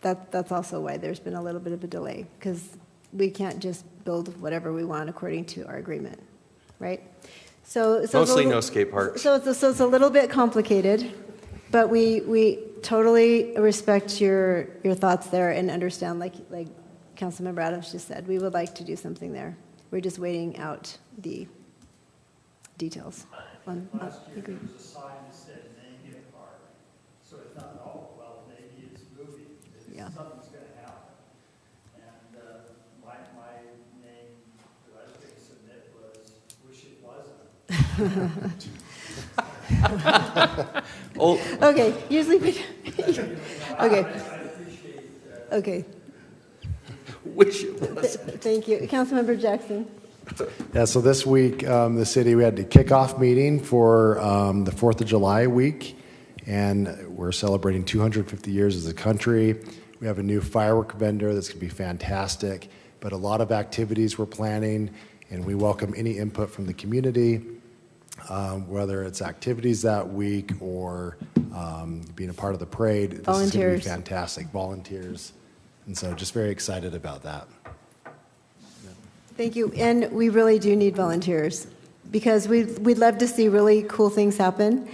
that's also why there's been a little bit of a delay, because we can't just build whatever we want according to our agreement, right? So mostly no skate parks. So it's a little bit complicated, but we totally respect your thoughts there and understand, like Councilmember Adams just said, we would like to do something there. We're just waiting out the details. Last year, there was a sign that said Navy Park, so I thought, oh, well, maybe it's moving, something's gonna happen. And my name that I was gonna submit was, wish it wasn't. Oh, Okay, usually, okay, I appreciate okay. wish it was. Thank you. Councilmember Jackson. Yeah, so this week, the city, we had the kickoff meeting for the 4th of July week, and we're celebrating 250 years as a country. We have a new firework vendor that's going to be fantastic, but a lot of activities we're planning, and we welcome any input from the community, whether it's activities that week or being a part of the parade. This is going to be Volunteers. fantastic. Volunteers. And so just very excited about that. Thank you. And we really do need volunteers, because we'd love to see really cool things happen,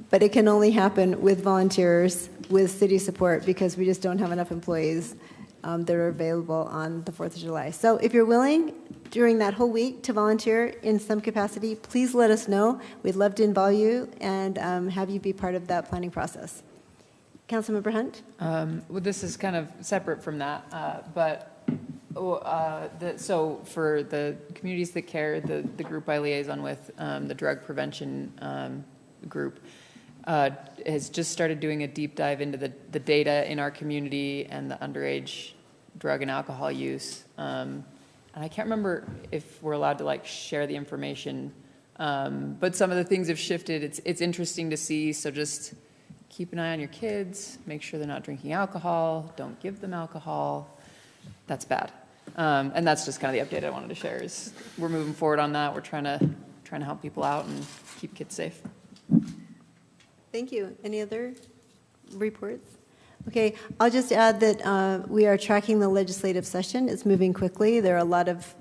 but it can only happen with volunteers, with city support, because we just don't have enough employees that are available on the 4th of July. So if you're willing during that whole week to volunteer in some capacity, please let us know. We'd love to involve you and have you be part of that planning process. Councilmember Hunt? Well, this is kind of separate from that, but so for the Communities That Care, the group I liaison with, the drug prevention group, has just started doing a deep dive into the data in our community and the underage drug and alcohol use. And I can't remember if we're allowed to like share the information, but some of the things have shifted. It's interesting to see. So just keep an eye on your kids, make sure they're not drinking alcohol, don't give them alcohol. That's bad. And that's just kind of the update I wanted to share is we're moving forward on that. We're trying to help people out and keep kids safe. Thank you. Any other reports? Okay, I'll just add that we are tracking the legislative session. It's moving quickly. There are a lot of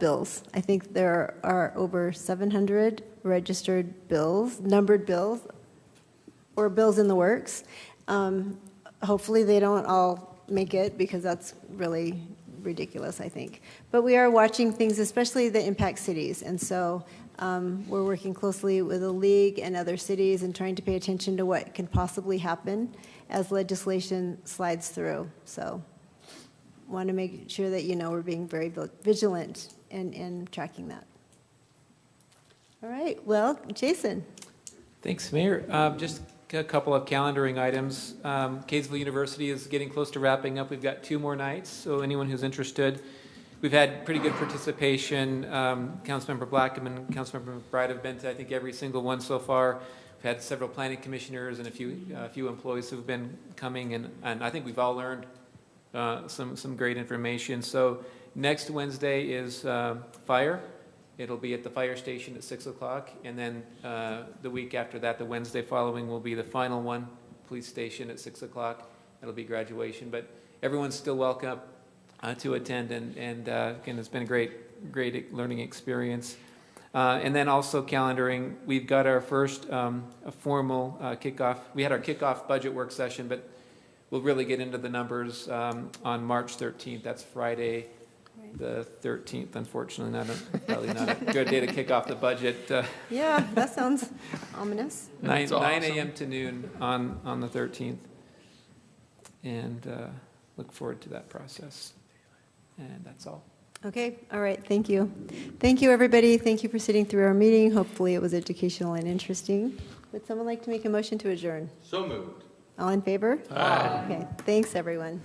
bills. I think there are over 700 registered bills, numbered bills, or bills in the works. Hopefully they don't all make it because that's really ridiculous, I think. But we are watching things, especially that impact cities. And so we're working closely with the league and other cities and trying to pay attention to what can possibly happen as legislation slides through. So want to make sure that you know we're being very vigilant in tracking that. All right, well, Jason. Thanks, Mayor. Just a couple of calendaring items. Kaysville University is getting close to wrapping up. We've got 2 more nights, so anyone who's interested. We've had pretty good participation. Councilmember Blackham and Councilmember McBride have been to, I think, every single one so far. We've had several planning commissioners and a few employees who've been coming, and I think we've all learned some great information. So next Wednesday is fire. It'll be at the fire station at 6 o'clock, and then the week after that, the Wednesday following, will be the final one, police station at 6 o'clock. It'll be graduation, but everyone's still welcome to attend, and again, it's been a great learning experience. And then also calendaring, we've got our first formal kickoff. We had our kickoff budget work session, but we'll really get into the numbers on March 13th. That's Friday, the 13th. Unfortunately, probably not a good day to kick off the budget. Yeah, that sounds ominous. 9 a.m. to noon on the 13th, and look forward to that process. And that's all. Okay, all right, thank you. Thank you, everybody. Thank you for sitting through our meeting. Hopefully it was educational and interesting. Would someone like to make a motion to adjourn? So moved. All in favor? Aye. Okay, thanks, everyone.